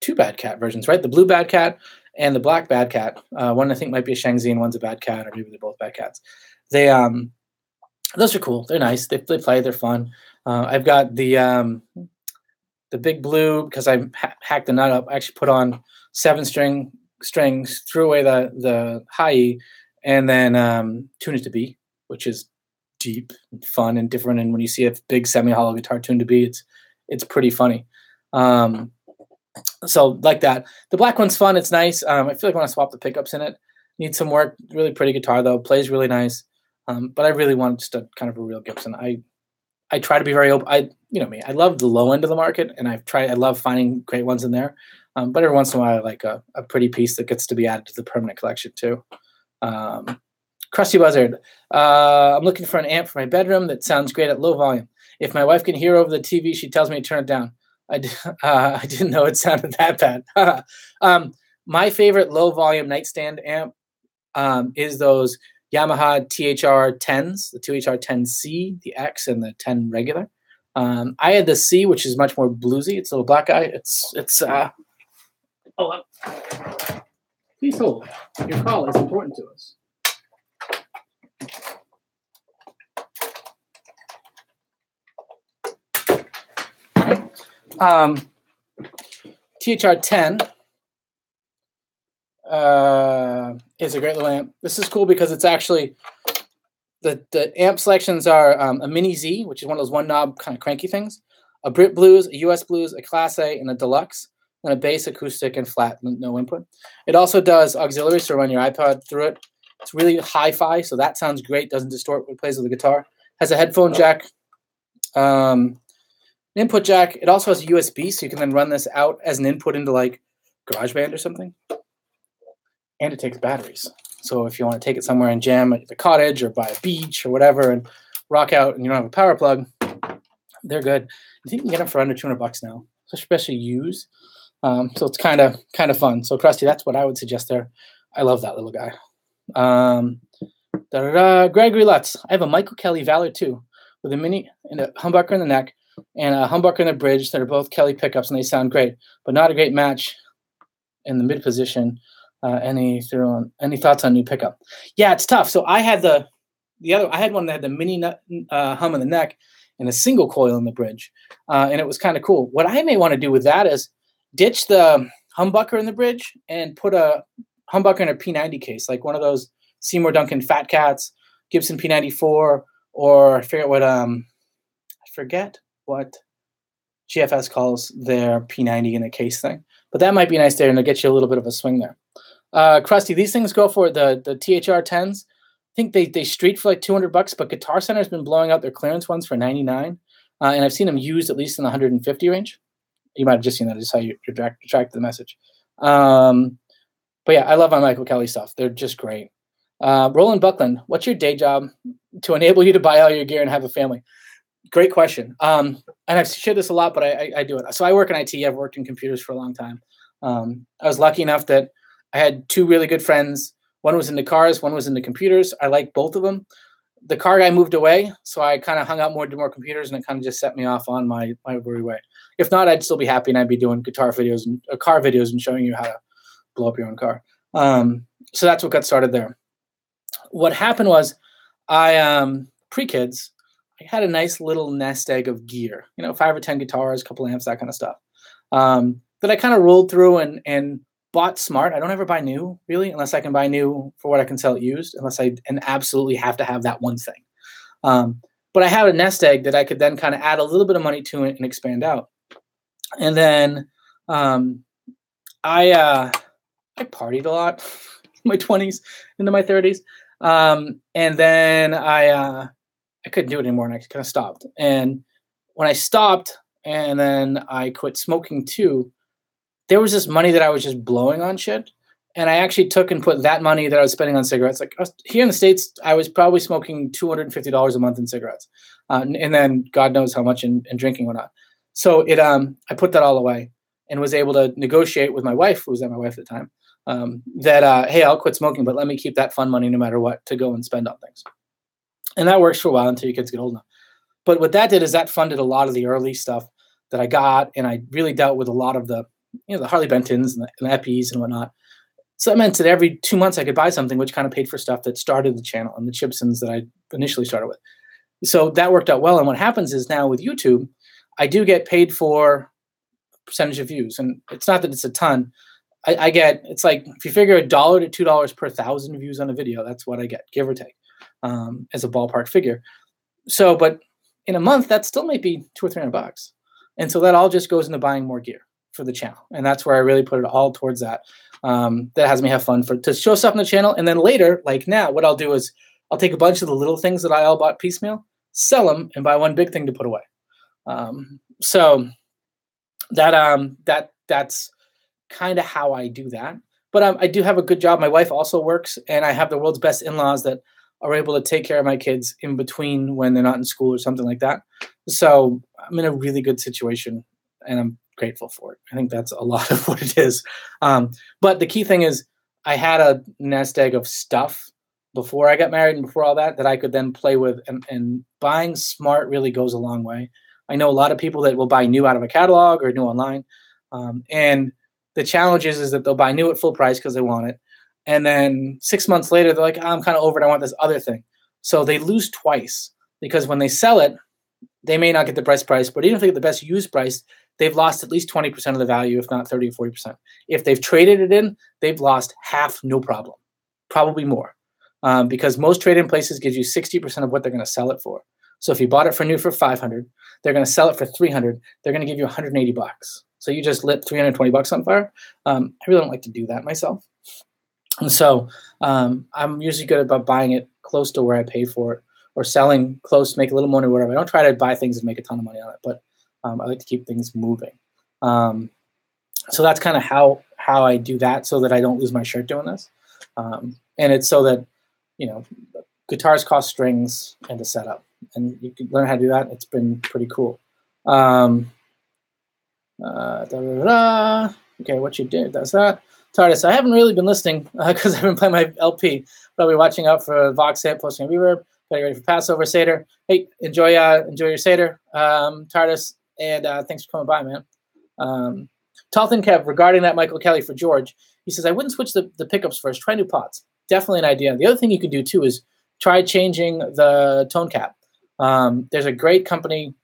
two Bad Cat versions, right? The blue Bad Cat and the black Bad Cat. One I think might be a Shangzi and one's a Bad Cat, or maybe they're both Bad Cats. Those are cool. They're nice. They play. They're fun. I've got the big blue because I hacked the nut up. I actually put on 7 strings, threw away the high E, and then tuned it to B, which is deep and fun and different. And when you see a big semi-hollow guitar tuned to B, it's pretty funny. So like that. The black one's fun. It's nice. I feel like I want to swap the pickups in it. Need some work. Really pretty guitar though. Plays really nice. But I really want just a kind of a real Gibson. I try to be very open. You know me. I love the low end of the market, and I love finding great ones in there. But every once in a while, I like a pretty piece that gets to be added to the permanent collection too. Krusty Buzzard. I'm looking for an amp for my bedroom that sounds great at low volume. If my wife can hear over the TV, she tells me to turn it down. I didn't know it sounded that bad. My favorite low volume nightstand amp is those Yamaha THR-10s, the THR-10C, the X, and the 10 regular. I had the C, which is much more bluesy. It's a little black guy. Hold on. Please hold. Your call is important to us. THR-10 is a great little amp. This is cool because it's actually the amp selections are a Mini Z, which is one of those one knob kind of cranky things, a Brit Blues, a US Blues, a Class A, and a Deluxe, and a bass, acoustic, and flat, no input. It also does auxiliary, so run your iPod through it. It's really hi-fi, so that sounds great. Doesn't distort when it plays with the guitar. Has a headphone jack, an input jack. It also has a USB, so you can then run this out as an input into like GarageBand or something. And it takes batteries. So if you want to take it somewhere and jam at the cottage or by a beach or whatever and rock out and you don't have a power plug, they're good. I think you can get them for under $200 now, especially used. So it's kind of fun. So Krusty, that's what I would suggest there. I love that little guy. Gregory Lutz. I have a Michael Kelly Valor 2 with a mini and a humbucker in the neck and a humbucker in the bridge that are both Kelly pickups, and they sound great, but not a great match in the mid position. Any thoughts on new pickup? Yeah, it's tough. So I had I had one that had the mini hum in the neck and a single coil in the bridge, and it was kind of cool. What I may want to do with that is ditch the humbucker in the bridge and put a humbucker in a P90 case, like one of those Seymour Duncan Fat Cats, Gibson P94, or I forget what GFS calls their P90 in a case thing. But that might be nice there, and it'll get you a little bit of a swing there. Krusty, these things go for the THR-10s. I think they street for like $200, but Guitar Center's been blowing out their clearance ones for $99, and I've seen them used at least in the $150 range. You might have just seen that. I just saw you attract the message. But yeah, I love my Michael Kelly stuff. They're just great. Roland Buckland, what's your day job to enable you to buy all your gear and have a family? Great question. And I've shared this a lot, but I do it. So I work in IT. I've worked in computers for a long time. I was lucky enough that I had 2 really good friends. One was into cars, one was into computers. I like both of them. The car guy moved away, so I kind of hung out more, did more computers, and it kind of just set me off on my weary way. If not, I'd still be happy, and I'd be doing guitar videos and car videos and showing you how to blow up your own car. So that's what got started there. What happened was pre-kids, I had a nice little nest egg of gear, 5 or 10 guitars, a couple amps, that kind of stuff, that I kind of rolled through and bought smart. I don't ever buy new, really, unless I can buy new for what I can sell it used, unless I absolutely have to have that one thing. but I have a nest egg that I could then kind of add a little bit of money to it and expand out. And then I partied a lot in my 20s into my 30s. And then I couldn't do it anymore, and I kind of stopped. And when I stopped and then I quit smoking too, there was this money that I was just blowing on shit. And I actually took and put that money that I was spending on cigarettes. Like here in the States, I was probably smoking $250 a month in cigarettes. And then God knows how much in drinking whatnot. So I put that all away and was able to negotiate with my wife, who was my wife at the time, that, hey, I'll quit smoking, but let me keep that fun money no matter what to go and spend on things. And that works for a while until your kids get old enough. But what that did is that funded a lot of the early stuff that I got. And I really dealt with a lot of the Harley Bentons and the Eppies and whatnot. So that meant that every 2 months I could buy something, which kind of paid for stuff that started the channel and the Gibsons that I initially started with. So that worked out well. And what happens is now with YouTube, I do get paid for percentage of views. And it's not that it's a ton. I get, it's like, if you figure $1 to $2 per 1,000 views on a video, that's what I get, give or take, as a ballpark figure. So, but in a month, that still might be $200 or $300. And so that all just goes into buying more gear for the channel. And that's where I really put it all towards that. That has me have fun to show stuff on the channel. And then later, like now, what I'll do is I'll take a bunch of the little things that I all bought piecemeal, sell them, and buy one big thing to put away. So that's kind of how I do that. But I do have a good job. My wife also works, and I have the world's best in-laws that are able to take care of my kids in between when they're not in school or something like that. So I'm in a really good situation, and I'm grateful for it. I think that's a lot of what it is. But the key thing is I had a nest egg of stuff before I got married and before all that I could then play with, and buying smart really goes a long way. I know a lot of people that will buy new out of a catalog or new online. And the challenge is that they'll buy new at full price because they want it. And then 6 months later, they're like, I'm kind of over it. I want this other thing. So they lose twice, because when they sell it, they may not get the best price, but even if they get the best used price, they've lost at least 20% of the value, if not 30 or 40%. If they've traded it in, they've lost half, no problem, probably more, because most trade-in places gives you 60% of what they're going to sell it for. So if you bought it for new for $500, they're going to sell it for $300. They're going to give you $180. So you just lit $320 on fire. I really don't like to do that myself. And so I'm usually good about buying it close to where I paid for it, or selling close, make a little money, whatever. I don't try to buy things and make a ton of money on it, but I like to keep things moving. So that's kind of how I do that, so that I don't lose my shirt doing this. And it's so that, guitars cost strings and a setup, and you can learn how to do that. It's been pretty cool. Okay, what you did, that's that. TARDIS, I haven't really been listening because I've been playing my LP. Probably watching out for Vox AV30 posting a reverb. Getting ready for Passover Seder. Hey, enjoy your Seder, TARDIS, and thanks for coming by, man. Talton Kev, regarding that Michael Kelly for George, he says, I wouldn't switch the pickups first. Try new pots. Definitely an idea. The other thing you can do, too, is try changing the tone cap. There's a great company.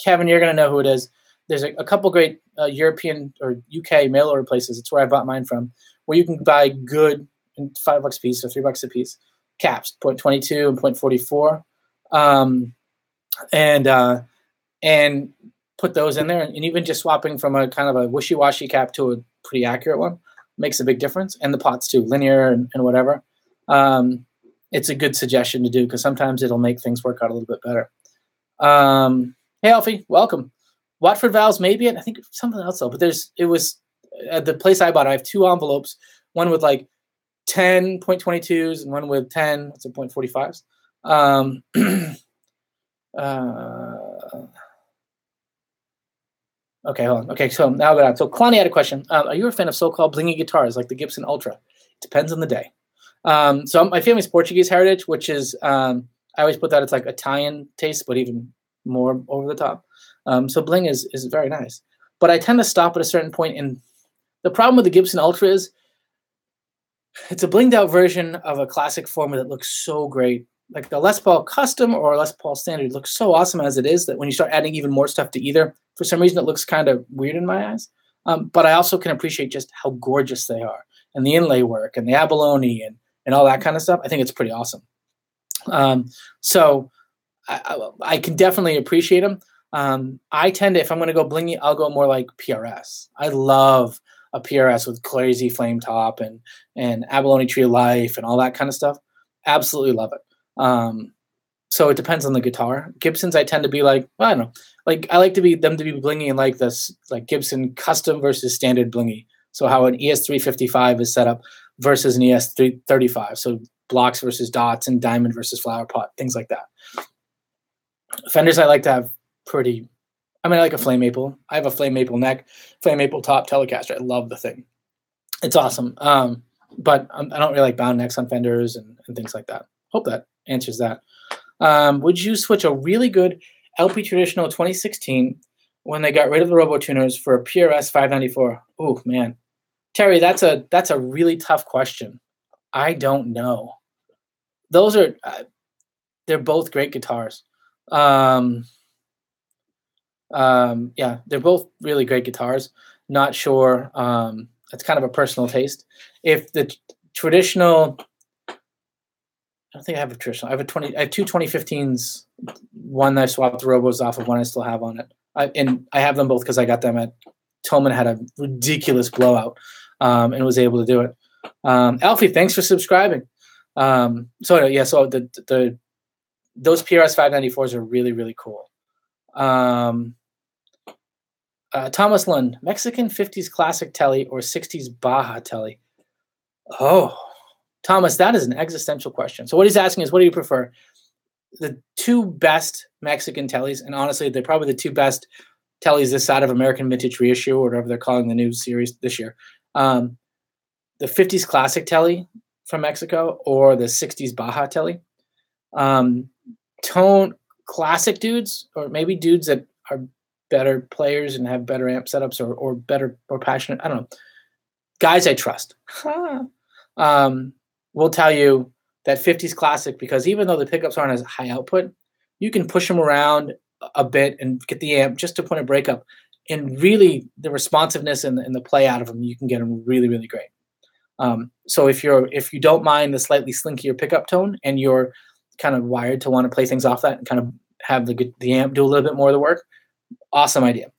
Kevin, you're going to know who it is. There's a couple great European or UK mail order places. It's where I bought mine from, where you can buy good $5 a piece or $3 a piece caps, 0.22 and 0.44, and put those in there. And even just swapping from a kind of a wishy-washy cap to a pretty accurate one makes a big difference. And the pots too, linear and whatever. It's a good suggestion to do, because sometimes it'll make things work out a little bit better. Hey, Alfie, welcome. Watford valves, maybe, I think something else though. But it was at the place I bought. I have two envelopes, one with like 10 0.22s and one with 10 0.45s. Okay, hold on. Okay, so now that so Kalani had a question. Are you a fan of so-called blingy guitars like the Gibson Ultra? It depends on the day. So my family's Portuguese heritage, which is I always put that it's like Italian taste, but even more over the top. So bling is very nice, but I tend to stop at a certain point. And the problem with the Gibson Ultra is it's a blinged out version of a classic former that looks so great. Like the Les Paul Custom or Les Paul Standard looks so awesome as it is, that when you start adding even more stuff to either, for some reason it looks kind of weird in my eyes. But I also can appreciate just how gorgeous they are, and the inlay work and the abalone and all that kind of stuff. I think it's pretty awesome. So I can definitely appreciate them. I tend to, if I'm going to go blingy, I'll go more like PRS. I love a PRS with crazy flame top and abalone tree of life and all that kind of stuff. Absolutely love it. So it depends on the guitar. Gibsons, I tend to be like, well, I don't know, like I like them to be blingy and like this, like Gibson custom versus standard blingy. So how an ES355 is set up versus an ES335. So blocks versus dots and diamond versus flower pot, things like that. Fenders, I like to have pretty. I mean, I like a flame maple. I have a flame maple neck, flame maple top Telecaster. I love the thing. It's awesome. But I don't really like bound necks on Fenders and things like that. Hope that answers that. Would you switch a really good LP Traditional 2016 when they got rid of the Robo Tuners for a PRS 594? Oh man, Terry, that's a really tough question. I don't know. Those are they're both great guitars. Yeah, they're both really great guitars. Not sure. It's kind of a personal taste. If the traditional, I don't think I have a traditional. I have two 2015s. One I swapped the Robos off of, one I still have on it. And I have them both because I got them at Tillman, had a ridiculous blowout, and was able to do it. Alfie, thanks for subscribing. So those PRS 594s are really, really cool. Thomas Lund, Mexican 50s classic telly or 60s Baja telly? Oh, Thomas, that is an existential question. So what he's asking is, what do you prefer? The two best Mexican tellies, and honestly, they're probably the two best tellies this side of American Vintage Reissue, or whatever they're calling the new series this year. The 50s classic telly from Mexico or the 60s Baja telly. Tone classic dudes, or maybe dudes that are better players and have better amp setups or better, more passionate. I don't know. Guys I trust. Will tell you that 50s classic, because even though the pickups aren't as high output, you can push them around a bit and get the amp just to point a breakup. And really, the responsiveness and the play out of them, you can get them really, really great. So if you don't mind the slightly slinkier pickup tone and you're kind of wired to want to play things off that and kind of have the amp do a little bit more of the work, awesome idea.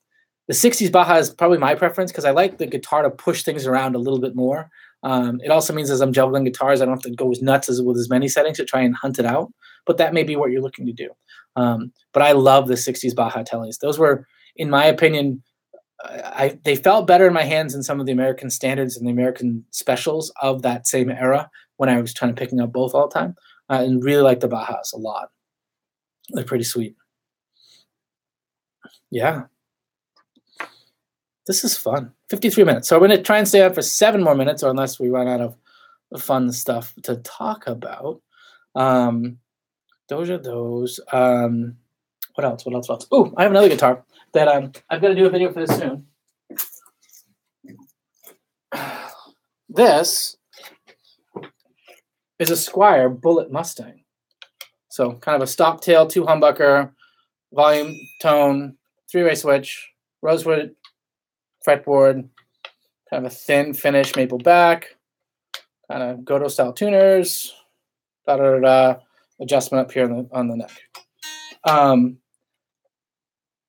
The 60s Baja is probably my preference because I like the guitar to push things around a little bit more. It also means as I'm juggling guitars, I don't have to go as nuts with as many settings to try and hunt it out. But that may be what you're looking to do. But I love the 60s Baja tellies. Those were, in my opinion, they felt better in my hands than some of the American standards and the American specials of that same era when I was trying to picking up both all the time. And really like the Bajas a lot. They're pretty sweet. Yeah. This is fun. 53 minutes. So we're going to try and stay on for 7 more minutes, or unless we run out of fun stuff to talk about. Those are those. What else? Oh, I have another guitar that I've got to do a video for this soon. This is a Squier Bullet Mustang. So kind of a stock tail, 2 humbucker, volume, tone, 3-way switch, rosewood fretboard, kind of a thin finish maple back, kind of Godot style tuners, adjustment up here on the neck.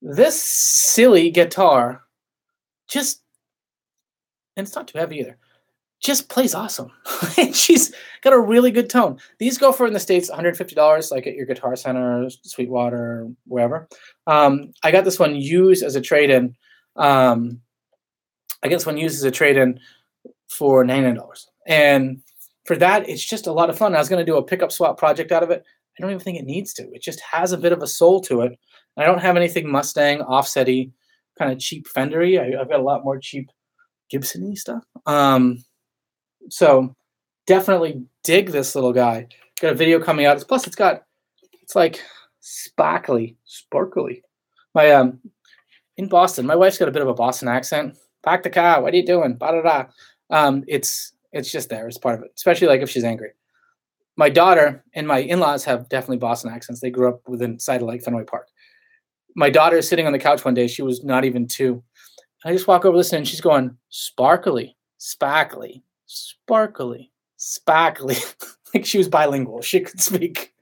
This silly guitar and it's not too heavy either, just plays awesome. She's got a really good tone. These go for, in the States, $150, like at your Guitar Center, Sweetwater, wherever. I got this one used as a trade-in. For $99. And for that, it's just a lot of fun. I was going to do a pickup swap project out of it. I don't even think it needs to. It just has a bit of a soul to it. I don't have anything Mustang, offset-y, kind of cheap Fender-y. I've got a lot more cheap Gibson-y stuff. So definitely dig this little guy. Got a video coming out. Plus, it's like sparkly. In Boston, my wife's got a bit of a Boston accent. Park the car. What are you doing? Ba-da-da. It's just there. It's part of it, especially like if she's angry. My daughter and my in-laws have definitely Boston accents. They grew up within sight of like Fenway Park. My daughter is sitting on the couch one day. She was not even 2. I just walk over listening, and she's going, sparkly, sparkly, sparkly, sparkly. Like she was bilingual. She could speak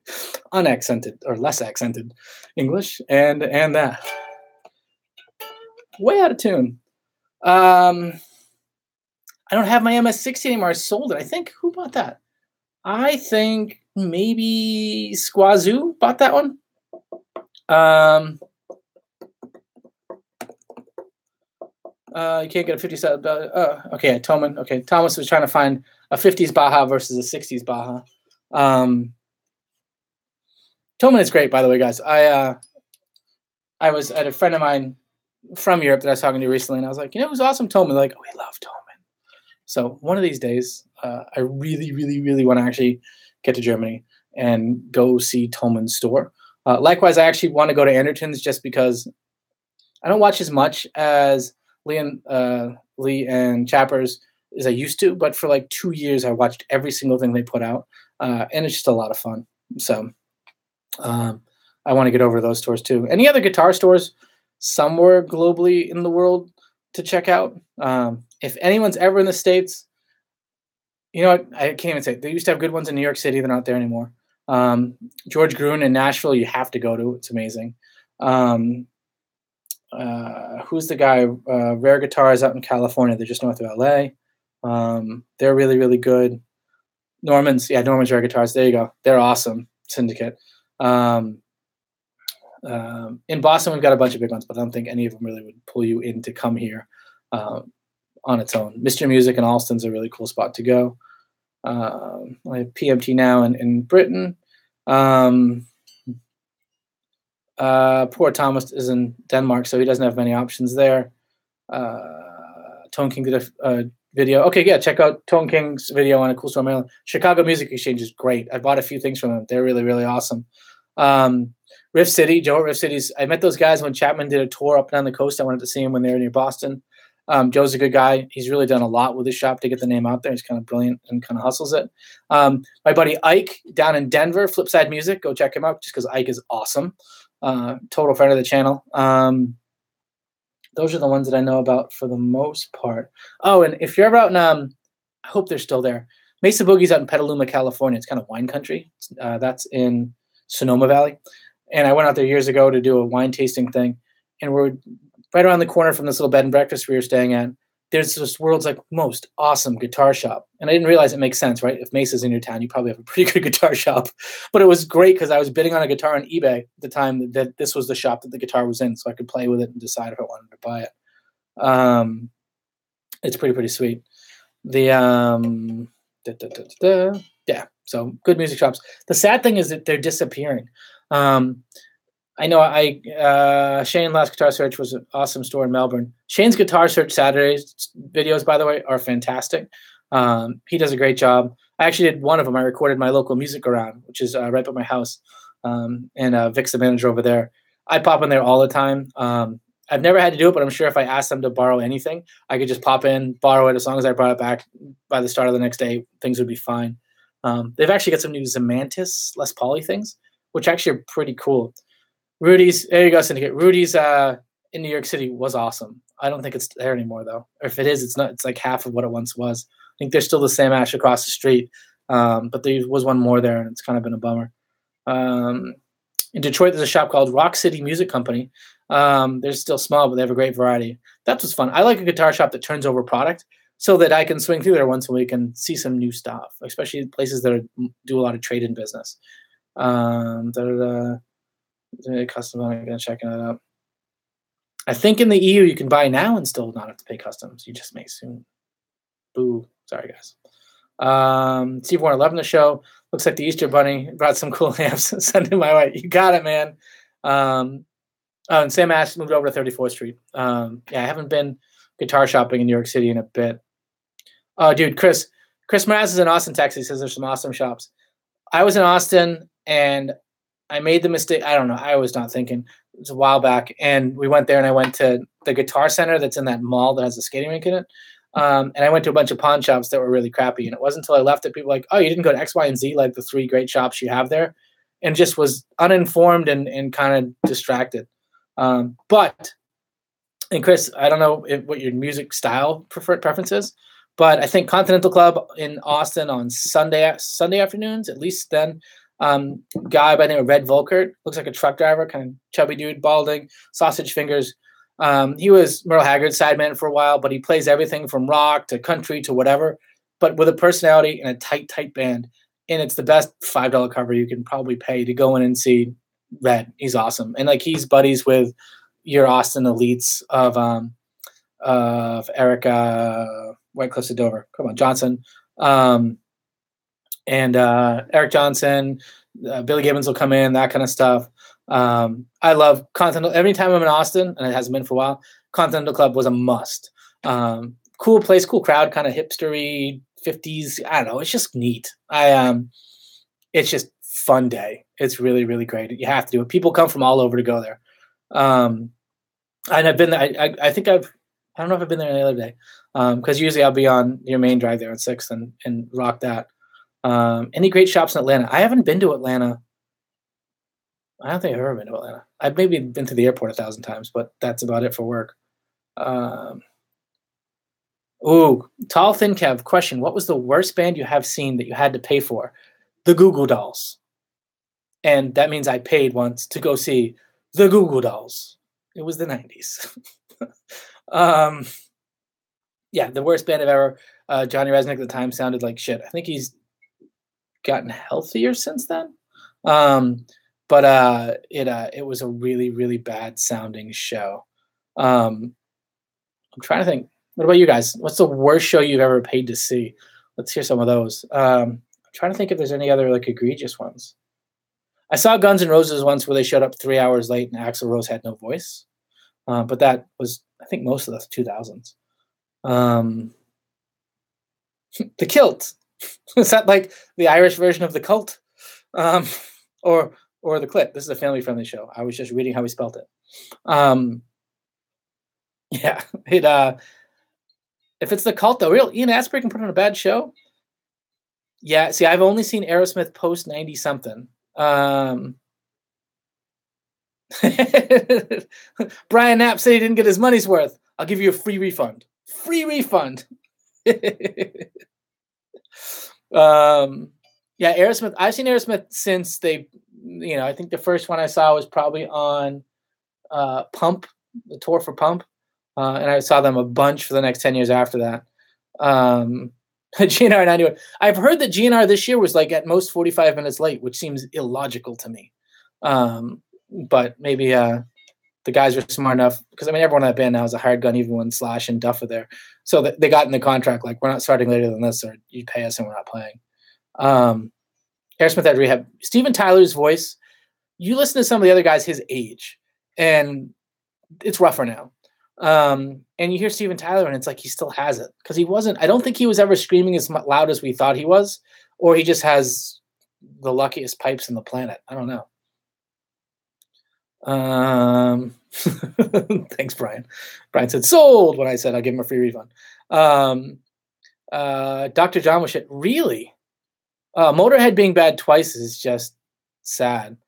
unaccented or less accented English, and that. Way out of tune. I don't have my MS-60 anymore. I sold it. I think, who bought that? I think maybe Squazoo bought that one. You can't get a 50s. Okay, Toman. Okay, Thomas was trying to find a 50s Baja versus a 60s Baja. Toman is great, by the way, guys. I was at a friend of mine from Europe that I was talking to recently, and I was like, you know who's awesome? Toman. They're like, oh, we love Toman. So one of these days, I really, really, really want to actually get to Germany and go see Toman's store. Likewise, I actually want to go to Anderton's just because I don't watch as much as Lee and Chappers as I used to, but for like 2 years, I watched every single thing they put out, and it's just a lot of fun. So I want to get over to those stores too. Any other guitar stores somewhere globally in the world to check out? If anyone's ever in the States, you know what? I can't even say it. They used to have good ones in New York City. They're not there anymore. George Gruen in Nashville, you have to go to. It's amazing. Who's the guy? Rare Guitars out in California. They're just north of LA. They're really, really good. Norman's Rare Guitars. There you go. They're awesome. Syndicate. In Boston, we've got a bunch of big ones, but I don't think any of them really would pull you in to come here on its own. Mr. Music in Alston's a really cool spot to go. I have PMT now in Britain. Poor Thomas is in Denmark, so he doesn't have many options there. Tone King did a video. Okay, yeah, check out Tone King's video on A Cool Store Maryland. Chicago Music Exchange is great. I bought a few things from them. They're really, really awesome. Riff City, Joe at Riff City's. I met those guys when Chapman did a tour up and down the coast. I wanted to see him when they were near Boston. Joe's a good guy. He's really done a lot with his shop to get the name out there. He's kind of brilliant and kind of hustles it. My buddy Ike down in Denver, Flipside Music. Go check him out just because Ike is awesome. Total friend of the channel. Those are the ones that I know about for the most part. Oh, and if you're ever out in, I hope they're still there. Mesa Boogie's out in Petaluma, California. It's kind of wine country. That's in Sonoma Valley. And I went out there years ago to do a wine tasting thing. And we're right around the corner from this little bed and breakfast we were staying at. There's this world's like most awesome guitar shop. And I didn't realize it makes sense, right? If Mesa's in your town, you probably have a pretty good guitar shop. But it was great because I was bidding on a guitar on eBay at the time that this was the shop that the guitar was in, so I could play with it and decide if I wanted to buy it. It's pretty sweet. The yeah, so good music shops. The sad thing is that they're disappearing. I know Shane Last Guitar Search was an awesome store in Melbourne. Shane's Guitar Search Saturdays videos, by the way, are fantastic. He does a great job. I actually did one of them. I recorded my local music around, which is right by my house. And Vic's the manager over there. I pop in there all the time. I've never had to do it, but I'm sure if I asked them to borrow anything, I could just pop in, borrow it. As long as I brought it back by the start of the next day, things would be fine. They've actually got some new Zemantis Les Pauly things, which actually are pretty cool. Rudy's, there you go, Syndicate. Rudy's in New York City was awesome. I don't think it's there anymore, though. Or if it is, it's not. It's like half of what it once was. I think there's still the Sam Ash across the street, but there was one more there, and it's kind of been a bummer. In Detroit, there's a shop called Rock City Music Company. They're still small, but they have a great variety. That was fun. I like a guitar shop that turns over product so that I can swing through there once a week and see some new stuff, especially places that do a lot of trade-in business. Custom, I'm going to check it out. I think in the EU you can buy now and still not have to pay customs. You just may soon. Boo. Sorry, guys. Steve Warner, loving the show. Looks like the Easter Bunny brought some cool amps. Send it my way. You got it, man. And Sam Ash moved over to 34th Street. Yeah, I haven't been guitar shopping in New York City in a bit. Oh, dude, Chris Mraz is in Austin, Texas. He says there's some awesome shops. I was in Austin, and I made the mistake. I don't know. I was not thinking. It was a while back, and we went there, and I went to the Guitar Center that's in that mall that has a skating rink in it. And I went to a bunch of pawn shops that were really crappy. And it wasn't until I left that people were like, oh, you didn't go to X, Y, and Z, like the 3 great shops you have there, and just was uninformed and kind of distracted. And Chris, I don't know what your music style preference is, but I think Continental Club in Austin on Sunday afternoons, at least then, Guy by the name of Red Volkert, looks like a truck driver, kind of chubby dude, balding, sausage fingers. He was Merle Haggard's sideman for a while, but he plays everything from rock to country to whatever, but with a personality and a tight band. And it's the best $5 cover you can probably pay to go in and see Red. He's awesome. And like he's buddies with your Austin elites of Eric White Cliffs of Dover. Come on, Johnson. And Eric Johnson, Billy Gibbons will come in, that kind of stuff. I love Continental. Every time I'm in Austin, and it hasn't been for a while, Continental Club was a must. Cool place, cool crowd, kind of hipstery, 50s. I don't know. It's just neat. It's just fun day. It's really, really great. You have to do it. People come from all over to go there. And I've been there. I don't know if I've been there any other day. Because usually I'll be on your main drive there on 6th and rock that. Any great shops in Atlanta? I haven't been to Atlanta. I don't think I've ever been to Atlanta. I've maybe been to the airport 1,000 times, but that's about it for work. Tall Thin Kev, question. What was the worst band you have seen that you had to pay for? The Goo Goo Dolls. And that means I paid once to go see the Goo Goo Dolls. It was the 90s. Yeah, the worst band I've ever. Johnny Resnick at the time sounded like shit. I think he's gotten healthier since then. But it was a really, really bad sounding show. I'm trying to think. What about you guys? What's the worst show you've ever paid to see? Let's hear some of those. I'm trying to think if there's any other like egregious ones. I saw Guns N' Roses once where they showed up 3 hours late and Axl Rose had no voice. But that was, I think, most of the 2000s. The Kilt. Is that like the Irish version of the Cult? Or the Clit? This is a family-friendly show. I was just reading how he spelled it. Yeah. If it's the Cult, though, real Ian Astbury can put on a bad show. Yeah, see, I've only seen Aerosmith post 90-something. Brian Knapp said he didn't get his money's worth. I'll give you a free refund. Free refund. Yeah, Aerosmith. I've seen Aerosmith since they, I think the first one I saw was probably on Pump, the tour for Pump. And I saw them a bunch for the next 10 years after that. GNR 91. I've heard that GNR this year was like at most 45 minutes late, which seems illogical to me. But maybe the guys were smart enough, because everyone in that band now is a hired gun, even when Slash and Duff are there. So they got in the contract, like, we're not starting later than this, or you pay us and we're not playing. Aerosmith had rehab. Steven Tyler's voice, you listen to some of the other guys his age, and it's rougher now. And you hear Steven Tyler, and it's like he still has it, because I don't think he was ever screaming as loud as we thought he was, or he just has the luckiest pipes in the planet. I don't know. Thanks, Brian. Brian said sold when I said I'll give him a free refund. Dr. John was shit. Really? Motorhead being bad twice is just sad.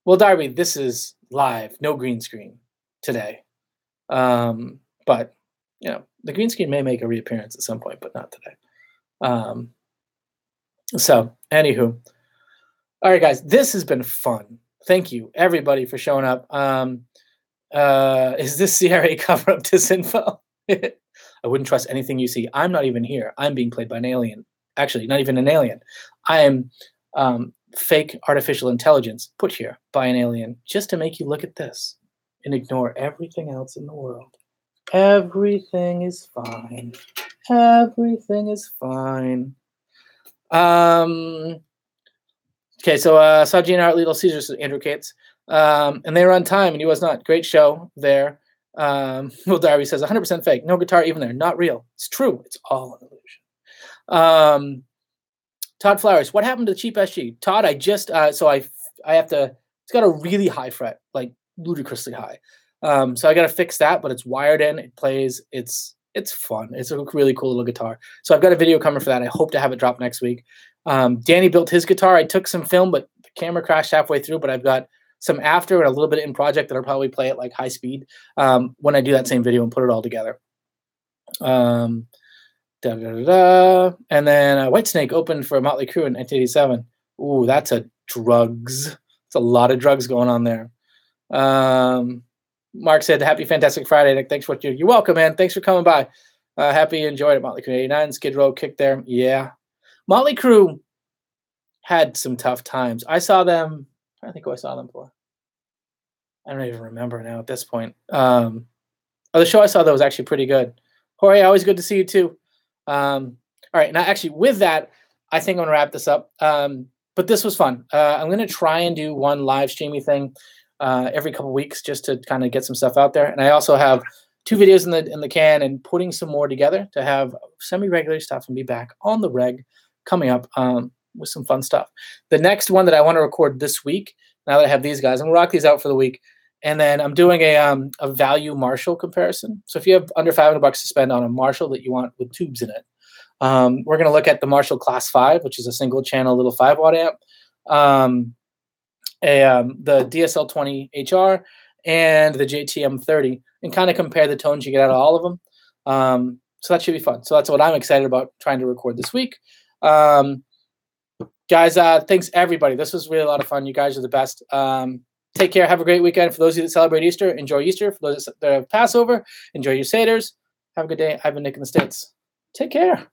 Well, Darby, this is live, no green screen today. But the green screen may make a reappearance at some point, but not today. So anywho, all right, guys, this has been fun. Thank you, everybody, for showing up. Is this CRA cover-up disinfo? I wouldn't trust anything you see. I'm not even here. I'm being played by an alien. Actually, not even an alien. I am fake artificial intelligence put here by an alien just to make you look at this and ignore everything else in the world. Everything is fine. Everything is fine. Okay, so saw GNR at Little Caesars, Andrew Cates, and they were on time, and he was not. Great show there. Will Darby says 100% fake. No guitar even there. Not real. It's true. It's all an illusion. Todd Flowers, what happened to the cheap SG? Todd, I just so I have to. It's got a really high fret, like ludicrously high. So I got to fix that, but it's wired in. It plays. It's fun. It's a really cool little guitar. So I've got a video coming for that. I hope to have it drop next week. Danny built his guitar. I took some film, but the camera crashed halfway through. But I've got some after and a little bit in project that I'll probably play at like high speed when I do that same video and put it all together. And then Whitesnake opened for Motley Crue in 1987. Ooh, that's a drugs. It's a lot of drugs going on there. Mark said, happy fantastic Friday, Nick. Thanks for what you're welcome, man. Thanks for coming by. Happy you enjoyed it. Motley Crue 89, Skid Row, Kick there. Yeah. Motley Crue had some tough times. I saw them, I think who I saw them for. I don't even remember now at this point. The show I saw that was actually pretty good. Jorge, always good to see you too. All right, now actually with that, I think I'm gonna wrap this up. But this was fun. I'm gonna try and do one live streamy thing every couple weeks just to kind of get some stuff out there. And I also have 2 videos in the can and putting some more together to have semi-regular stuff and be back on the reg coming up with some fun stuff. The next one that I want to record this week, now that I have these guys, I'm gonna rock these out for the week. And then I'm doing a value Marshall comparison. So if you have under $500 to spend on a Marshall that you want with tubes in it, we're going to look at the Marshall Class 5, which is a single channel little 5-watt amp, the DSL-20 HR, and the JTM-30, and kind of compare the tones you get out of all of them. So that should be fun. So that's what I'm excited about trying to record this week. Guys, thanks everybody. This was really a lot of fun. You guys are the best. Take care. Have a great weekend. For those of you that celebrate Easter, enjoy Easter. For those that have Passover, enjoy your Seders. Have a good day. I've been Nick in the States. Take care.